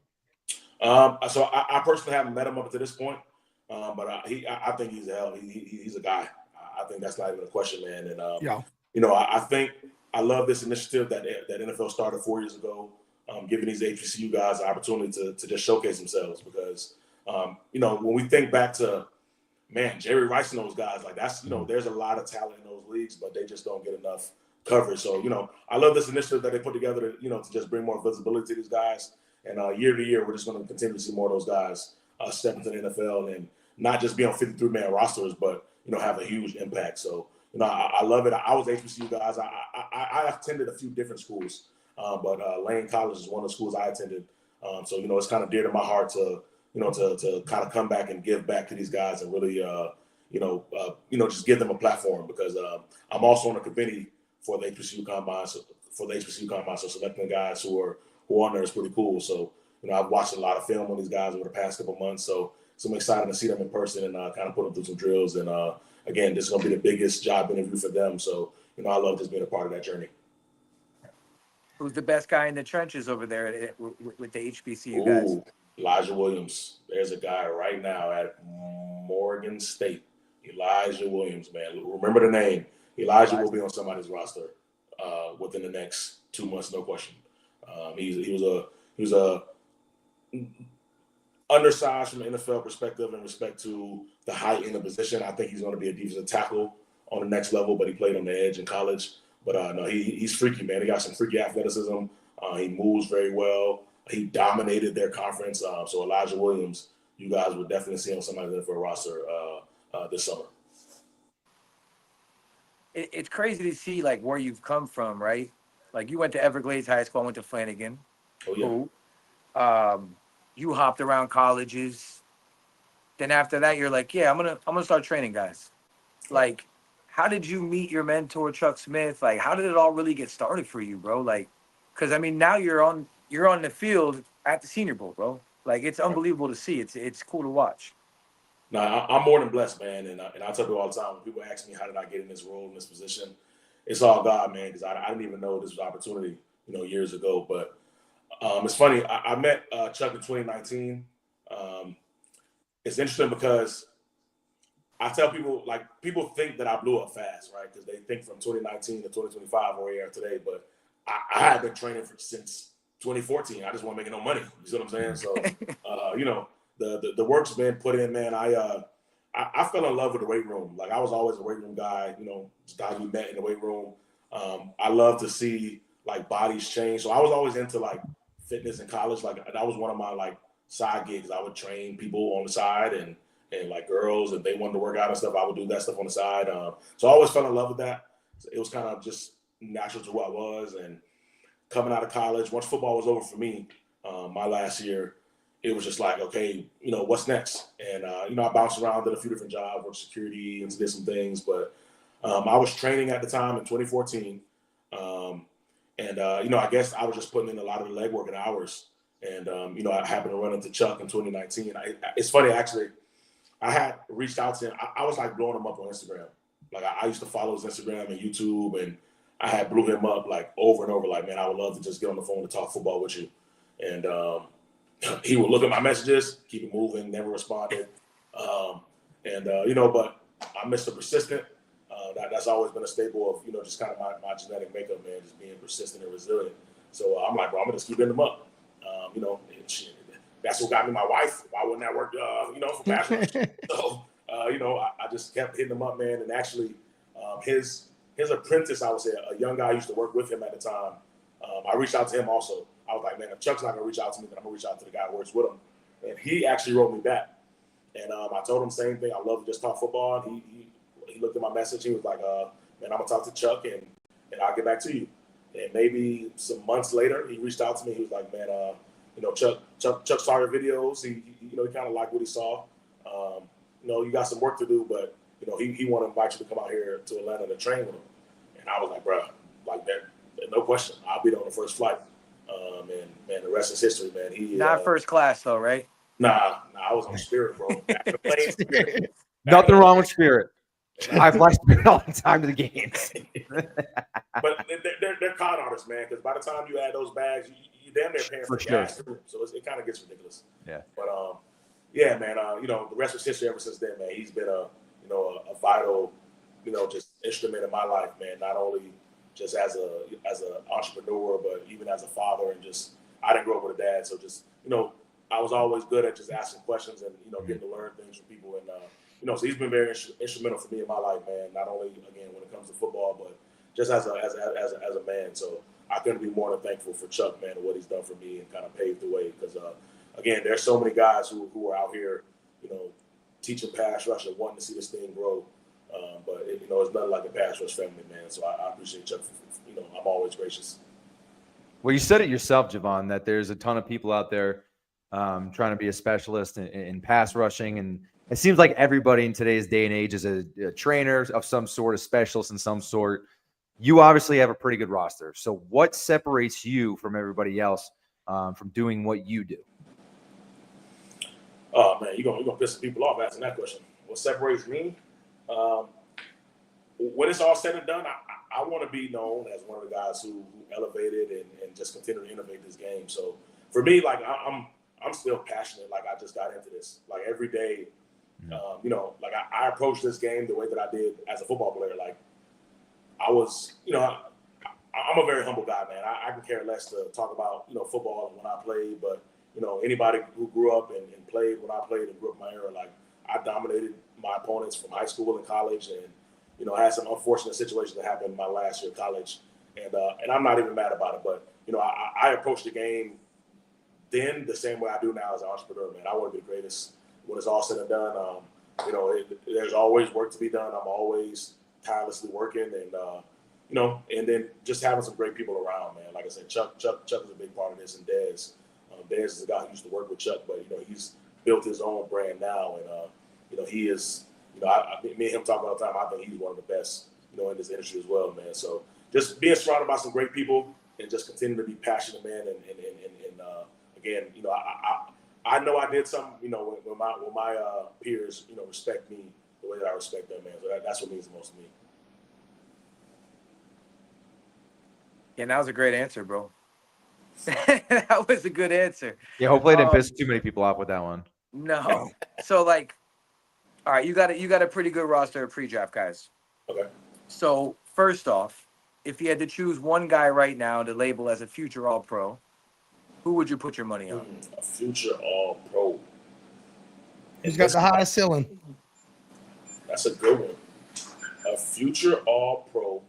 So I personally haven't met him up to this point, but I think he's a hell. He's a guy. I think that's not even a question, man. And Yeah. you know, I think I love this initiative that NFL started 4 years ago, giving these HBCU guys the opportunity to just showcase themselves. Because you know, when we think back to, man, Jerry Rice and those guys, like that's, you know, there's a lot of talent in those leagues, but they just don't get enough coverage. So, you know, I love this initiative that they put together to, you know, to just bring more visibility to these guys. And year to year, we're just going to continue to see more of those guys step into the NFL and not just be on 53-man rosters, but, you know, have a huge impact. So, you know, I love it. I was HBCU guys. I attended a few different schools, but Lane College is one of the schools I attended. So, you know, it's kind of dear to my heart to, you know, to kind of come back and give back to these guys and really, you know, just give them a platform, because I'm also on a committee for the HBCU Combine. So selecting guys who are on there is pretty cool. So, you know, I've watched a lot of film on these guys over the past couple of months. So I'm excited to see them in person and kind of put them through some drills. And again, this is going to be the biggest job interview for them. So, you know, I love just being a part of that journey. Who's the best guy in the trenches over there with the HBCU guys? Ooh, Elijah Williams. There's a guy right now at Morgan State. Elijah Williams, man. Remember the name. Elijah will be on somebody's roster within the next 2 months, no question. He was a undersized from an NFL perspective in respect to the height in the position. I think he's going to be a defensive tackle on the next level, but he played on the edge in college. But no, he's freaky, man. He got some freaky athleticism. He moves very well. He dominated their conference. So Elijah Williams, you guys would definitely see on somebody's NFL roster this summer. It's crazy to see like where you've come from, right? Like you went to Everglades High School, I went to Flanagan. Oh yeah. Cool. You hopped around colleges. Then after that, you're like, yeah, I'm gonna start training guys. Like, how did you meet your mentor, Chuck Smith? Like, how did it all really get started for you, bro? Like, because I mean, now you're on the field at the Senior Bowl, bro. Like, it's unbelievable to see. It's cool to watch. No, I'm more than blessed, man. And I tell people all the time when people ask me how did I get in this role, in this position, it's all God, man. Because I didn't even know this was an opportunity, you know, years ago. But it's funny. I met Chuck in 2019. It's interesting because I tell people, like, people think that I blew up fast, right? Because they think from 2019 to 2025 where we are today. But I had been training since 2014. I just wasn't making no money. You see what I'm saying? So, you know, the work's been put in, man. I fell in love with the weight room. Like, I was always a weight room guy, you know, just guy we met in the weight room. I love to see, like, bodies change. So I was always into, like, fitness in college. Like, that was one of my, like, side gigs. I would train people on the side and like girls, if they wanted to work out and stuff, I would do that stuff on the side. So I always fell in love with that. It was kind of just natural to who I was. And coming out of college, once football was over for me, my last year, it was just like, okay, you know, what's next? And, you know, I bounced around, did a few different jobs, worked security and did some things. But I was training at the time in 2014. You know, I guess I was just putting in a lot of the legwork and hours. And, you know, I happened to run into Chuck in 2019. It's funny, actually. I had reached out to him. I was like blowing him up on Instagram. Like I used to follow his Instagram and YouTube, and I had blew him up like over and over. Like, man, I would love to just get on the phone and talk football with you. And he would look at my messages, keep it moving, never responded. You know, but I'm Mr. Persistent. That's always been a staple of, you know, just kind of my genetic makeup, man, just being persistent and resilient. So I'm like, bro, I'm gonna just keep hitting him up. You know, and shit. That's what got me my wife. Why wouldn't that work, you know, for bachelor? So, you know, I just kept hitting him up, man. And actually, his apprentice, I would say, a young guy I used to work with him at the time, I reached out to him also. I was like, man, if Chuck's not going to reach out to me, then I'm going to reach out to the guy who works with him. And he actually wrote me back. And I told him the same thing. I love to just talk football. And he looked at my message. He was like, man, I'm going to talk to Chuck, and I'll get back to you. And maybe some months later, he reached out to me. He was like, man, you know, Chuck started videos. He you know, he kind of liked what he saw. You know, you got some work to do, but, you know, he wanted to invite you to come out here to Atlanta to train with him. And I was like, bro, like that, no question. I'll be there on the first flight. And man, the rest is history, man. Not first class though, right? Nah, I was on Spirit, bro. Nothing wrong with Spirit. I fly Spirit all the time to the games. But they're con artists, man. Because by the time you add those bags, you damn near paying for gas too. So it kind of gets ridiculous. Yeah. But yeah, man. The rest was history ever since then, man. He's been a vital, just instrument in my life, man. Not only just as an entrepreneur, but even as a father, and just I didn't grow up with a dad, so just I was always good at just asking questions and getting to learn things from people, and so he's been very instrumental for me in my life, man. Not only again when it comes to football, but just as a man. So I couldn't be more than thankful for Chuck, man, and what he's done for me and kind of paved the way. Because again, there's so many guys who are out here, teaching pass rush and wanting to see this thing grow. But it's nothing like a pass rush family, man. So I appreciate Chuck. I'm always gracious. Well, you said it yourself, Javon, that there's a ton of people out there trying to be a specialist in pass rushing, and it seems like everybody in today's day and age is a trainer of some sort, a specialist in some sort. You obviously have a pretty good roster. So what separates you from everybody else from doing what you do? Oh, man, you're gonna piss some people off asking that question. What separates me? When it's all said and done, I want to be known as one of the guys who elevated and just continue to innovate this game. So for me, like I'm still passionate. Like I just got into this. Like every day, like I approach this game the way that I did as a football player. Like I was, I'm a very humble guy, man. I can care less to talk about football when I played, but anybody who grew up and played when I played and grew up in my era, like I dominated my opponents from high school and college, and I had some unfortunate situations that happened in my last year of college, and I'm not even mad about it. But I approached the game then the same way I do now as an entrepreneur, man. I want to be the greatest when it's all said and done. There's always work to be done. I'm always tirelessly working, and then just having some great people around, man. Like I said, Chuck is a big part of this, and Dez. Dez is a guy who used to work with Chuck, but he's built his own brand now, and he is. Me and him talk all the time. I think he's one of the best, in this industry as well, man. So just being surrounded by some great people and just continue to be passionate, man. And again, I know I did something, when my peers, respect me the way that I respect them, man. So that's what means the most to me. Yeah, that was a great answer, bro. That was a good answer. Yeah, hopefully I didn't piss too many people off with that one. No. So all right, you got a pretty good roster of pre-draft guys. Okay. So first off, if you had to choose one guy right now to label as a future All-Pro, who would you put your money on? A future All-Pro. He's got the highest ceiling. That's a good one. A future All-Pro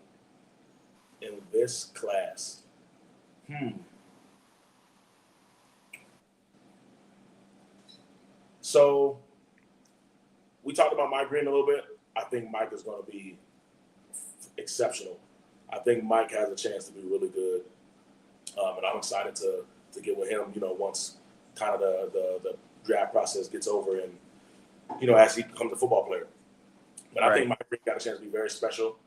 in this class. So we talked about Mike Green a little bit. I think Mike is going to be exceptional. I think Mike has a chance to be really good, and I'm excited to get with him. Once kind of the draft process gets over, and as he becomes a football player. But I think Mike Green got a chance to be very special.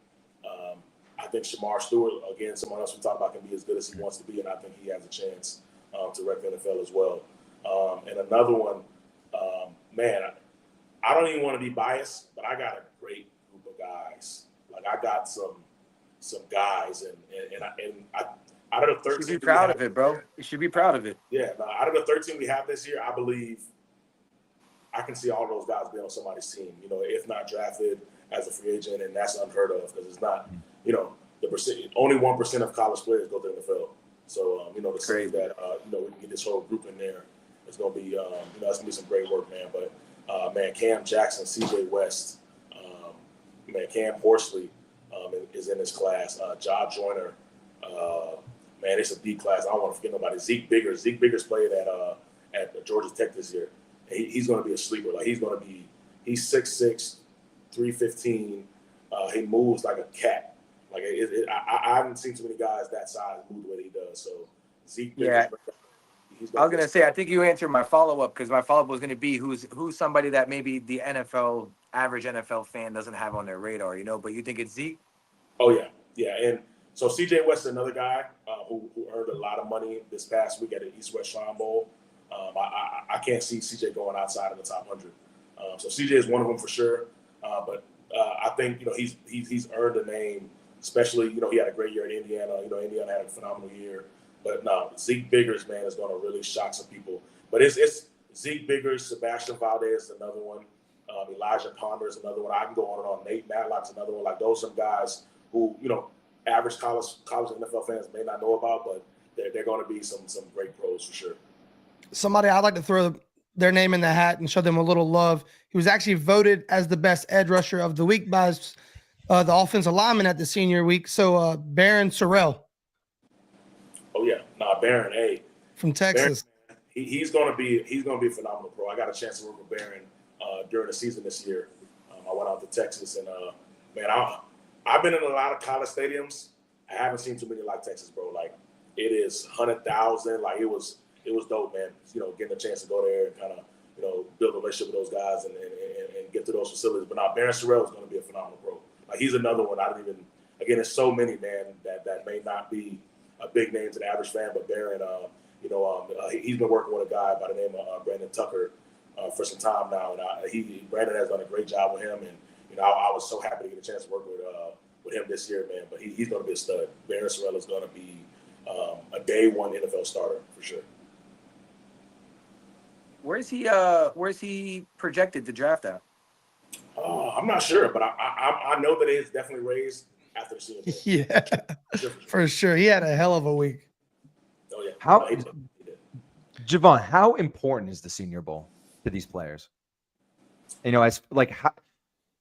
I think Shamar Stewart, again, someone else we talked about, can be as good as he wants to be, and I think he has a chance to rep the NFL as well. And another one, man, I don't even want to be biased, but I got a great group of guys. Like I got some guys, and out of the 13, you should be proud of it, bro. You should be proud of it. Yeah, out of the 13 we have this year, I believe I can see all those guys be on somebody's team. If not drafted as a free agent, and that's unheard of because it's not. The percent, only 1% of college players go to the NFL. So to say that we can get this whole group in there, it's gonna be it's gonna be some great work, man. But man, Cam Jackson, CJ West, man, Cam Horsley is in this class. Job Joyner, man, it's a deep class. I don't want to forget nobody. Zeke Biggers played at Georgia Tech this year. He's going to be a sleeper. Like he's 6'6", 315. He moves like a cat. Like I haven't seen too many guys that size move the way he does. So Zeke Biggers. Yeah. I was gonna say, I think you answered my follow-up because my follow-up was gonna be who's somebody that maybe the average NFL fan doesn't have on their radar, But you think it's Zeke? Oh yeah. And so CJ West is another guy who earned a lot of money this past week at the East-West Shrine Bowl. I can't see CJ going outside of the top 100. So CJ is one of them for sure. But I think he's earned a name, especially he had a great year at Indiana. Indiana had a phenomenal year, but no, Zeke Biggers, man, is going to really shock some people. But it's Zeke Biggers, Sebastian Valdez is another one, Elijah Ponder is another one. I can go on and on. Nate Matlock's another one. Like those some guys who average college NFL fans may not know about, but they're going to be some great pros for sure. Somebody I'd like to throw their name in the hat and show them a little love. He was actually voted as the best edge rusher of the week by the offensive lineman at the senior week. So Barron Sorrell. Oh yeah, Barron, hey, from Texas. Barron, he's going to be a phenomenal pro. I got a chance to work with Barron during the season this year. I went out to Texas and man, I've been in a lot of college stadiums. I haven't seen too many like Texas, bro. Like it is 100,000. Like it was dope, man. Getting a chance to go there and kind of build a relationship with those guys and get to those facilities. But now Barron Sorrell is going to be a phenomenal pro. Like he's another one. Again, there's so many, man, that may not be a big name to the average fan, but Barron, he's been working with a guy by the name of Brandon Tucker for some time now, and Brandon has done a great job with him, and I was so happy to get a chance to work with him this year, man. But he's going to be a stud. Barron Sorrell is going to be a day one NFL starter for sure. Where's he projected to draft at? I'm not sure, but I know that it's definitely raised after the Senior Bowl. Yeah, for sure. He had a hell of a week. Oh yeah. Javon, how important is the Senior Bowl to these players? As like,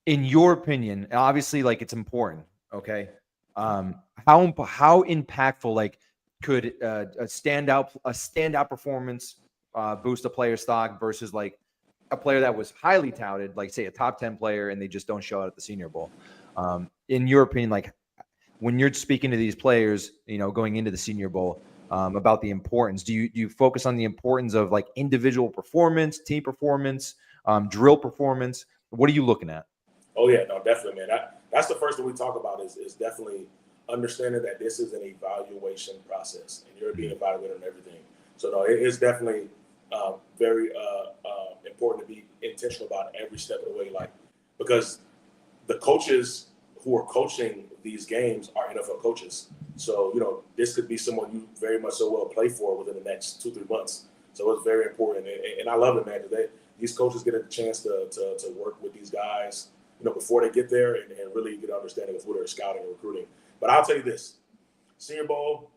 in your opinion, obviously, like it's important. Okay, how impactful like could a standout performance boost a player's stock versus like a player that was highly touted, like say a top 10 player, and they just don't show out at the Senior Bowl? In your opinion, like when you're speaking to these players, going into the Senior Bowl, about the importance, do you focus on the importance of like individual performance, team performance, drill performance? What are you looking at? Oh yeah, no, definitely, man. That's the first thing we talk about is definitely understanding that this is an evaluation process and you're being evaluated on everything. So no, it is definitely very important to be intentional about every step of the way, like because the coaches who are coaching these games are NFL coaches. So, this could be someone you very much so well play for within the next 2-3 months. So it's very important. And I love it, man, because these coaches get a chance to work with these guys, before they get there and really get an understanding of who they're scouting and recruiting. But I'll tell you this, Senior Bowl,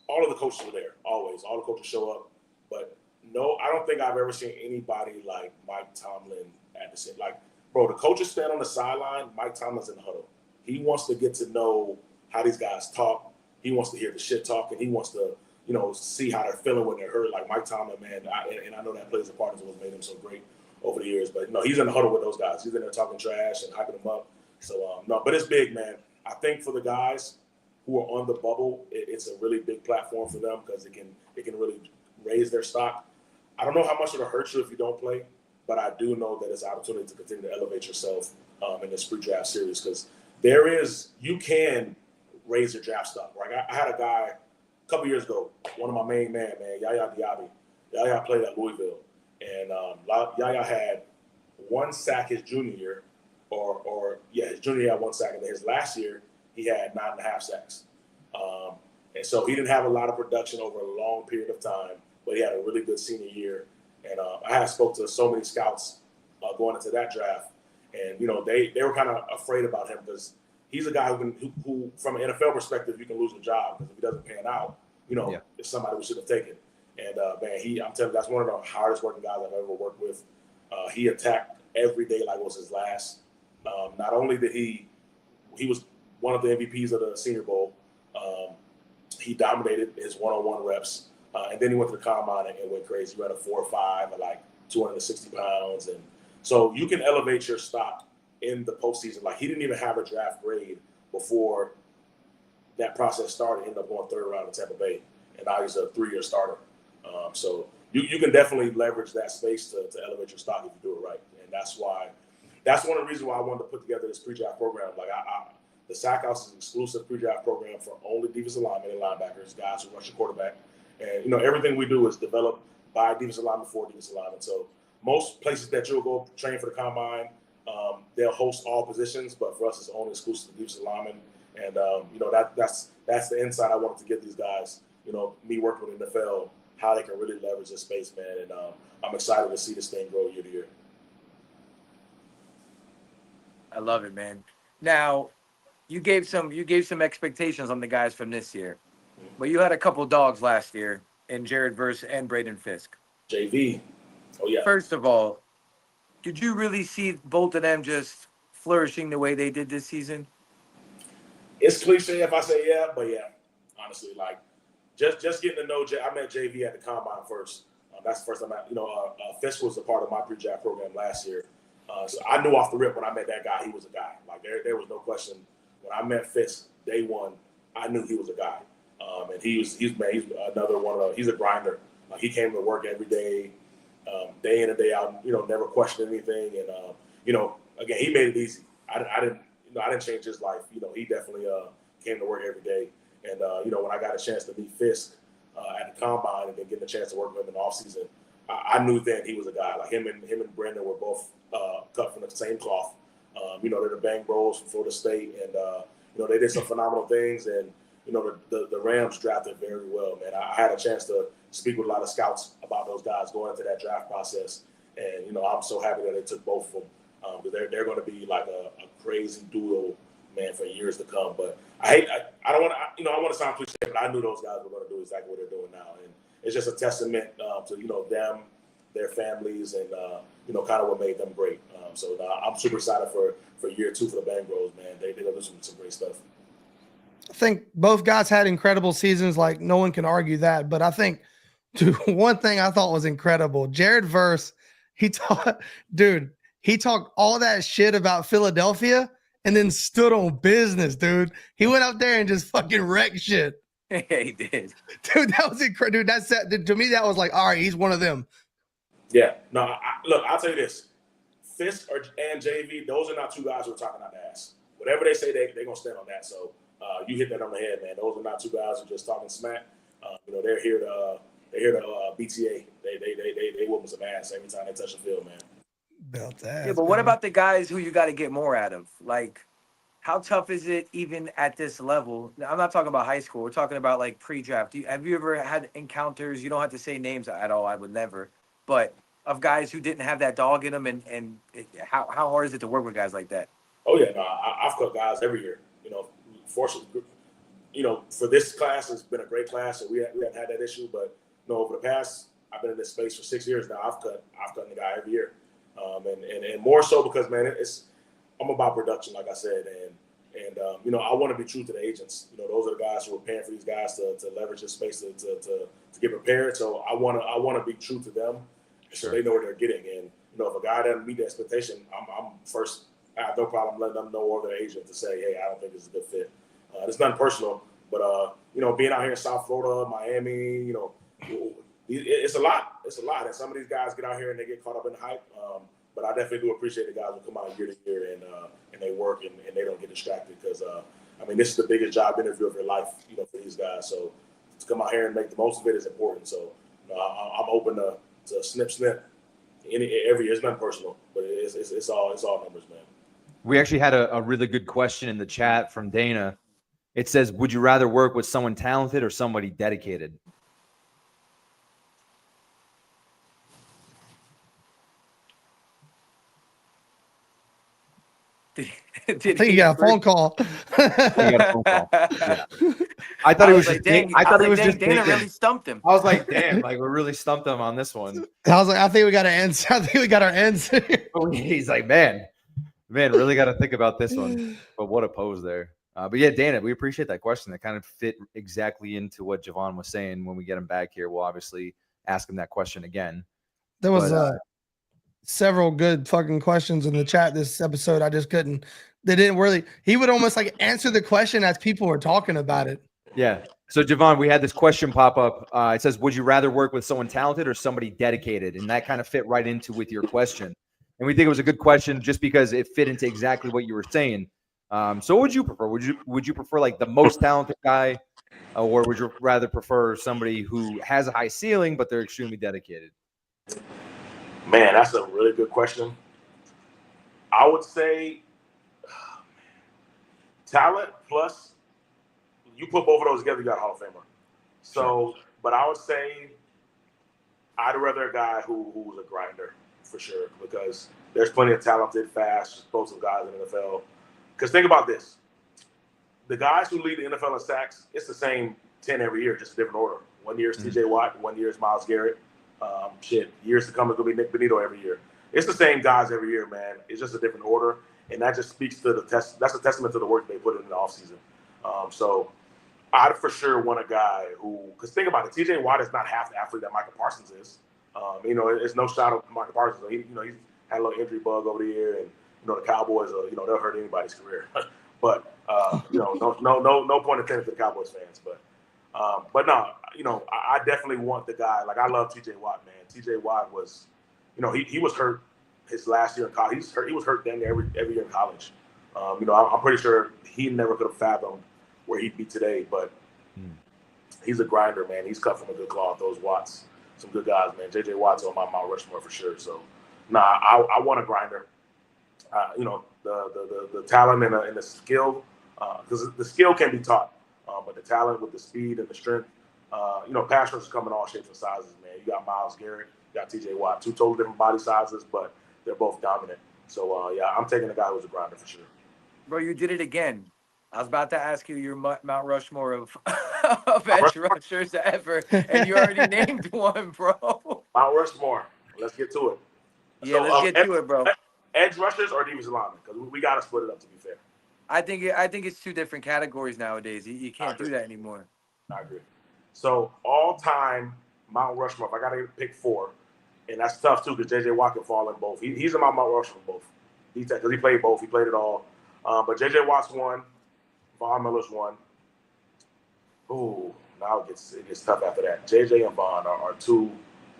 all of the coaches were there, always. All the coaches show up. But no, I don't think I've ever seen anybody like Mike Tomlin at the same. Like, bro, the coaches stand on the sideline, Mike Tomlin's in the huddle. He wants to get to know how these guys talk. He wants to hear the shit talk, and he wants to, see how they're feeling when they're hurt. Like Mike Tomlin, man, I know that plays a part of what made him so great over the years. But, he's in the huddle with those guys. He's in there talking trash and hyping them up. So, no, but it's big, man. I think for the guys who are on the bubble, it's a really big platform for them because it can really raise their stock. I don't know how much it'll hurt you if you don't play, but I do know that it's an opportunity to continue to elevate yourself in this pre-draft series because you can raise your draft stock. Like I had a guy a couple years ago, one of my main man, Yaya Diaby. Yaya played at Louisville, and Yaya had one sack his junior year, his junior year had one sack, and then his last year he had 9.5 sacks. And so he didn't have a lot of production over a long period of time, but he had a really good senior year. And I had spoke to so many scouts going into that draft, and they were kind of afraid about him because he's a guy who, from an NFL perspective, you can lose a job because if he doesn't pan out, it's somebody we should have taken. And man, I'm telling you, that's one of the hardest working guys I've ever worked with. He attacked every day like it was his last. Not only did he was one of the MVPs of the Senior Bowl. He dominated his one-on-one reps, and then he went to the combine and went crazy. He ran a 4.5 at like 260 pounds, and so you can elevate your stock in the postseason. Like he didn't even have a draft grade before that process started. He ended up going third round in Tampa Bay, and now he's a 3-year starter. So you can definitely leverage that space to elevate your stock if you do it right, and that's one of the reasons why I wanted to put together this pre-draft program. Like the Sack House is an exclusive pre-draft program for only defensive linemen and linebackers, guys who rush the quarterback. And, everything we do is developed by defensive linemen for defensive linemen. So most places that you'll go train for the combine, they'll host all positions, but for us, it's only exclusive to defensive linemen. And that's the insight I wanted to give these guys. Me working with NFL, how they can really leverage this space, man. And I'm excited to see this thing grow year to year. I love it, man. Now, you gave some expectations on the guys from this year, but you had a couple dogs last year in Jared Verse and Braden Fiske. JV, oh yeah. First of all, did you really see both of them just flourishing the way they did this season? It's cliche if I say yeah, but yeah, honestly, like just getting to know I met JV at the combine first. That's the first time Fiske was a part of my pre-draft program last year. So I knew off the rip when I met that guy, he was a guy. Like there was no question. When I met Fiske day one, I knew he was a guy. And he's another one of he's a grinder. Like he came to work every day, day in and day out. Never questioned anything. And again, he made it easy. I didn't change his life. He definitely came to work every day. And when I got a chance to meet Fiske at the combine and then getting a chance to work with him in the offseason, I knew then he was a guy. Like him and Brendan were both cut from the same cloth. They're the Bang Bros from Florida State, and they did some phenomenal things. And the Rams drafted very well, man. I had a chance to speak with a lot of scouts about those guys going into that draft process, and I'm so happy that they took both of them. Because they're going to be like a crazy duo, man, for years to come. But I don't want to, I want to sound cliche, but I knew those guys were going to do exactly what they're doing now, and it's just a testament to them, their families, and kind of what made them great. So I'm super excited for year two for the Bang Bros, man. They're going to do some great stuff. I think both guys had incredible seasons. Like no one can argue that. But I think, dude, one thing I thought was incredible. Jared Verse, he talked all that shit about Philadelphia and then stood on business, dude. He went out there and just fucking wrecked shit. Yeah, he did. Dude, that was incredible. Dude, to me, that was like, all right, he's one of them. Yeah. No, look, I'll tell you this. Fiske and JV, those are not two guys who are talking out the ass. Whatever they say, they're going to stand on that. So you hit that on the head, man. Those are not two guys who are just talking smack. They're here to BTA. They whooping some ass every time they touch the field, man. Belt ass, yeah, but what about the guys who you got to get more out of? Like, how tough is it even at this level? I'm not talking about high school. We're talking about like pre-draft. Have you ever had encounters? You don't have to say names at all. I would never. But of guys who didn't have that dog in them, and how hard is it to work with guys like that? Oh yeah, no, I've cut guys every year. Fortunately, for this class, it's been a great class, so we haven't had that issue. But over the past, I've been in this space for 6 years now. I've cut the guy every year, and more so because, man, I'm about production, like I said, and I want to be true to the agents. Those are the guys who are paying for these guys to leverage this space to get prepared. So I want to be true to them, so they know what they're getting. And if a guy doesn't meet the expectation, I'm first. I have no problem letting them know, or their agent, to say, hey, I don't think this is a good fit. It's nothing personal, but being out here in South Florida, Miami, it's a lot. It's a lot, and some of these guys get out here and they get caught up in the hype. But I definitely do appreciate the guys who come out year to year and they work and they don't get distracted, because this is the biggest job interview of your life, for these guys. So to come out here and make the most of it is important. So I'm open to snip every year. It's nothing personal, but it's all numbers, man. We actually had a really good question in the chat from Dana. It says, would you rather work with someone talented or somebody dedicated? I think you got a phone call. Yeah. I thought he was just Dana really stumped him. I was like, damn, like we really stumped him on this one. I was like, I think we got to answer. I think we got our answer. He's like, man, really got to think about this one. But what a pose there. But yeah, Dana, we appreciate that question. That kind of fit exactly into what Javon was saying. When we get him back here, we'll obviously ask him that question again. There was several good fucking questions in the chat this episode. I just couldn't. They didn't really. He would almost like answer the question as people were talking about it. Yeah. So Javon, we had this question pop up. It says, would you rather work with someone talented or somebody dedicated? And that kind of fit right into with your question. And we think it was a good question just because it fit into exactly what you were saying. So what would you prefer? Would you prefer like the most talented guy, or would you rather prefer somebody who has a high ceiling but they're extremely dedicated? Man, that's a really good question. I would say talent plus you put both of those together, you got a Hall of Famer. So, but I would say I'd rather a guy who's a grinder for sure, because there's plenty of talented, fast, explosive guys in the NFL. Because think about this. The guys who lead the NFL in sacks, it's the same 10 every year, just a different order. 1 year is TJ Watt, 1 year is Myles Garrett. Years to come, it's going to be Nik Bonitto every year. It's the same guys every year, man. It's just a different order. And that just speaks to that's a testament to the work they put in the offseason. So I'd for sure want a guy who, because think about it, TJ Watt is not half the athlete that Michael Parsons is. It's no shot at Michael Parsons. He's had a little injury bug over the year, and the Cowboys, they'll hurt anybody's career. But no point intended to the Cowboys fans. But no, I definitely want the guy. Like, I love TJ Watt, man. TJ Watt was, he was hurt his last year in college. He was hurt then every year in college. I'm pretty sure he never could have fathomed where he'd be today. But he's a grinder, man. He's cut from a good cloth. Those Watts, some good guys, man. JJ Watt's on my Mount Rushmore for sure. So, I want a grinder. The talent and the skill, because the skill can be taught, but the talent with the speed and the strength, pass rushers come in all shapes and sizes, man. You got Myles Garrett, you got TJ Watt, two totally different body sizes, but they're both dominant. So, I'm taking a guy who's a grinder for sure. Bro, you did it again. I was about to ask you your Mount Rushmore of edge rushers ever, and you already named one, bro. Mount Rushmore. Let's get to it. Yeah, let's get to it, bro. Edge rushers or defensive linemen? Because we got to split it up, to be fair. I think it's two different categories nowadays. You can't do that anymore. I agree. So all-time Mount Rushmore, if I got to pick four, and that's tough too because J.J. Watt can fall in both. He's in my Mount Rushmore both. Because he played both. He played it all. But J.J. Watt's one. Von Miller's one. Ooh, now it gets tough after that. J.J. and Von are two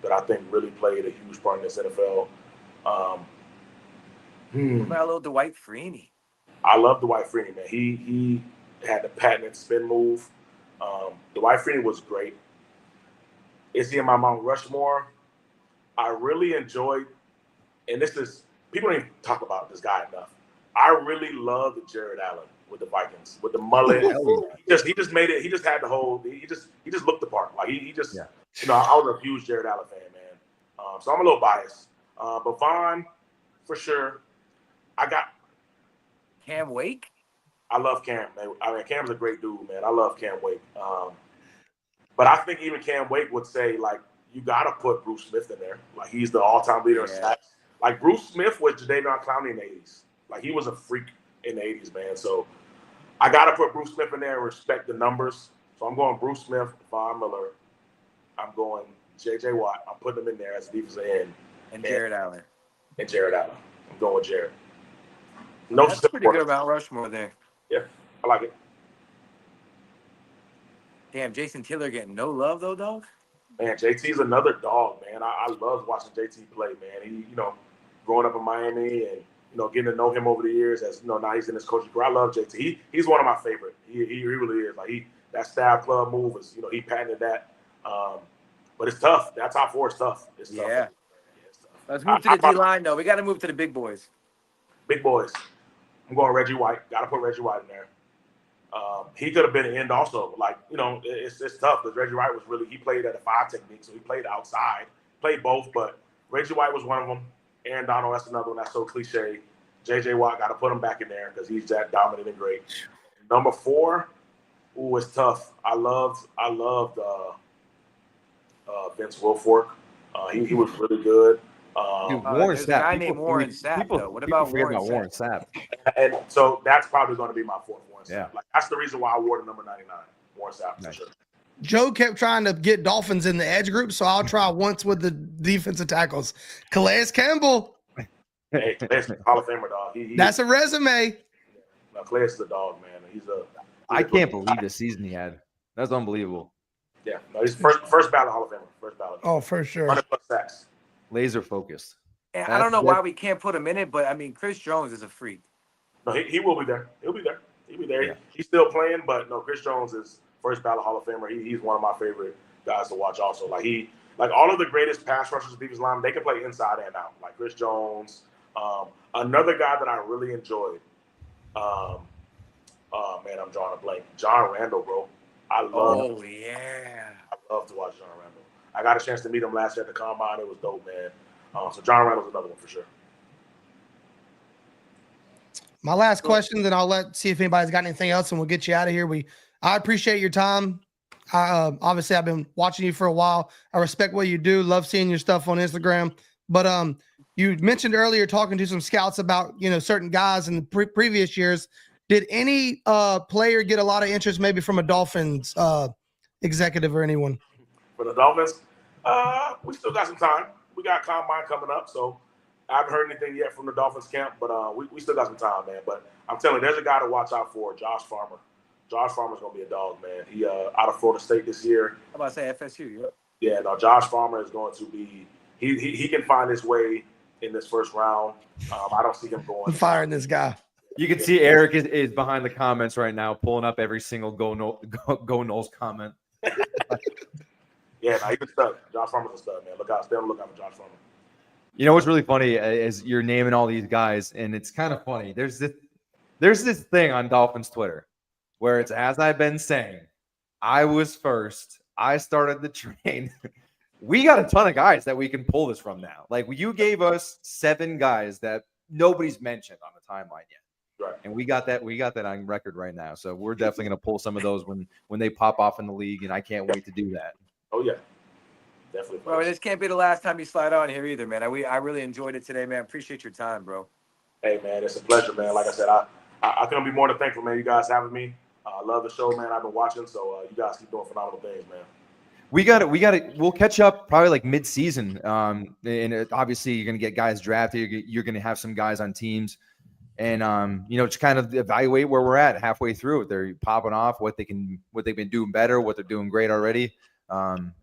that I think really played a huge part in this NFL. What about a little Dwight Freeney? I love Dwight Freeney, man. He had the patented spin move. Dwight Freeney was great. Is he in my Mount Rushmore? I really enjoyed, and people don't even talk about this guy enough. I really love Jared Allen with the Vikings, with the mullet. He just made it. He just had the whole. He just looked the part. Like he just. Yeah. I was a huge Jared Allen fan, man. So I'm a little biased. But Von, for sure. I got Cam Wake. I love Cam, man. I mean, Cam's a great dude, man. I love Cam Wake. But I think even Cam Wake would say, like, you got to put Bruce Smith in there. Like, he's the all-time leader in sacks. Like, Bruce Smith was Jadeveon Clowney in the 80s. Like, he was a freak in the 80s, man. So I got to put Bruce Smith in there and respect the numbers. So I'm going Bruce Smith, Von Miller. I'm going J.J. Watt. I'm putting him in there as a defensive end. And Jared Allen. I'm going with Jared. That's pretty good about Rushmore there. Yeah, I like it. Damn, Jason Taylor getting no love though, dog. Man, JT's another dog, man. I love watching JT play, man. He, growing up in Miami and getting to know him over the years, as now he's in his coaching career. I love JT. He's one of my favorite. He really is. Like that style club move is, he patented that. But it's tough. That top four is tough. It's tough. Yeah, it's tough. Let's move to the D line though. We got to move to the big boys. Big boys. I'm going Reggie White. Got to put Reggie White in there. He could have been an end also. Like, it's tough because Reggie White he played at a 5 technique, so he played outside. Played both, but Reggie White was one of them. Aaron Donald, that's another one. That's so cliche. J.J. Watt, got to put him back in there because he's that dominant and great. Number 4, it's tough. I loved Vince Wilfork. He was really good. Dude, Warren Sapp. A guy named Warren Sapp, though. What about Warren Sapp? And so that's probably going to be my 4th Warren Sapp. Yeah. Like, that's the reason why I wore the number 99. Warren Sapp, for sure. Joe kept trying to get Dolphins in the edge group, so I'll try once with the defensive tackles. Calais Campbell. Hey, Calais is a Hall of Famer, dog. That's a resume. No, Calais is a dog, man. I can't believe the season he had. That's unbelievable. Yeah. No, he's first ballot Hall of Famer. First ballot. Oh, for sure. 100+ sacks. Laser focused. And I don't know why we can't put him in it, but I mean, Chris Jones is a freak. No, he will be there. He'll be there. Yeah. He's still playing, but no, Chris Jones is first ballot Hall of Famer. He's one of my favorite guys to watch also. Like all of the greatest pass rushers, defensive linemen, they can play inside and out. Like Chris Jones, Another guy that I really enjoyed. Oh man, I'm drawing a blank. John Randall, bro. I love to watch John Randall. I got a chance to meet him last year at the combine. It was dope, man. So John Randall's another one for sure. My last question, then I'll see if anybody's got anything else, and we'll get you out of here. I appreciate your time. Obviously, I've been watching you for a while. I respect what you do. Love seeing your stuff on Instagram. But you mentioned earlier talking to some scouts about certain guys in the previous years. Did any player get a lot of interest, maybe from a Dolphins executive or anyone? For the Dolphins, we still got some time. We got combine coming up, so I haven't heard anything yet from the Dolphins camp, but we still got some time, man. But I'm telling you, there's a guy to watch out for, Josh Farmer. Josh Farmer's going to be a dog, man. He out of Florida State this year. I'm about to say FSU, yeah. Yeah, no, Josh Farmer is going to be – he can find his way in this first round. I don't see him going – I'm firing this guy. You can see Eric is behind the comments right now, pulling up every single Go Noles comment. Yeah, no, he's a stud. Josh Farmer's a stud, man. Stay on the lookout for Josh Farmer. You know what's really funny is you're naming all these guys, and it's kind of funny. There's this thing on Dolphins Twitter where it's, as I've been saying, I was first. I started the train. We got a ton of guys that we can pull this from now. Like, you gave us 7 guys that nobody's mentioned on the timeline yet. Right. And we got that on record right now. So we're definitely going to pull some of those when they pop off in the league, and I can't wait to do that. Oh, yeah. Definitely. Bro, this can't be the last time you slide on here either, man. I really enjoyed it today, man. Appreciate your time, bro. Hey, man, it's a pleasure, man. Like I said, I couldn't be more than thankful, man. You guys having me. I love the show, man. I've been watching, so you guys keep doing phenomenal things, man. We got it. We'll catch up probably like mid-season. And obviously you're going to get guys drafted. You're going to have some guys on teams, and just kind of evaluate where we're at halfway through. If they're popping off, what they've been doing better, what they're doing great already.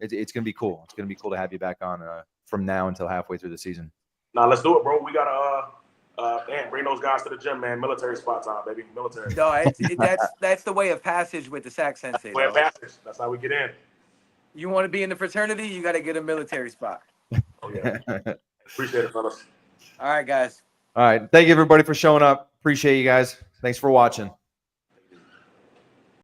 It's going to be cool. It's going to be cool to have you back on from now until halfway through the season. Now let's do it, bro. We got to bring those guys to the gym, man. Military spot time, baby. Military. No, that's the way of passage with the Sack Sensei. Way of passage. That's how we get in. You want to be in the fraternity, you got to get a military spot. Oh, yeah. Appreciate it, fellas. All right, guys. All right. Thank you, everybody, for showing up. Appreciate you guys. Thanks for watching.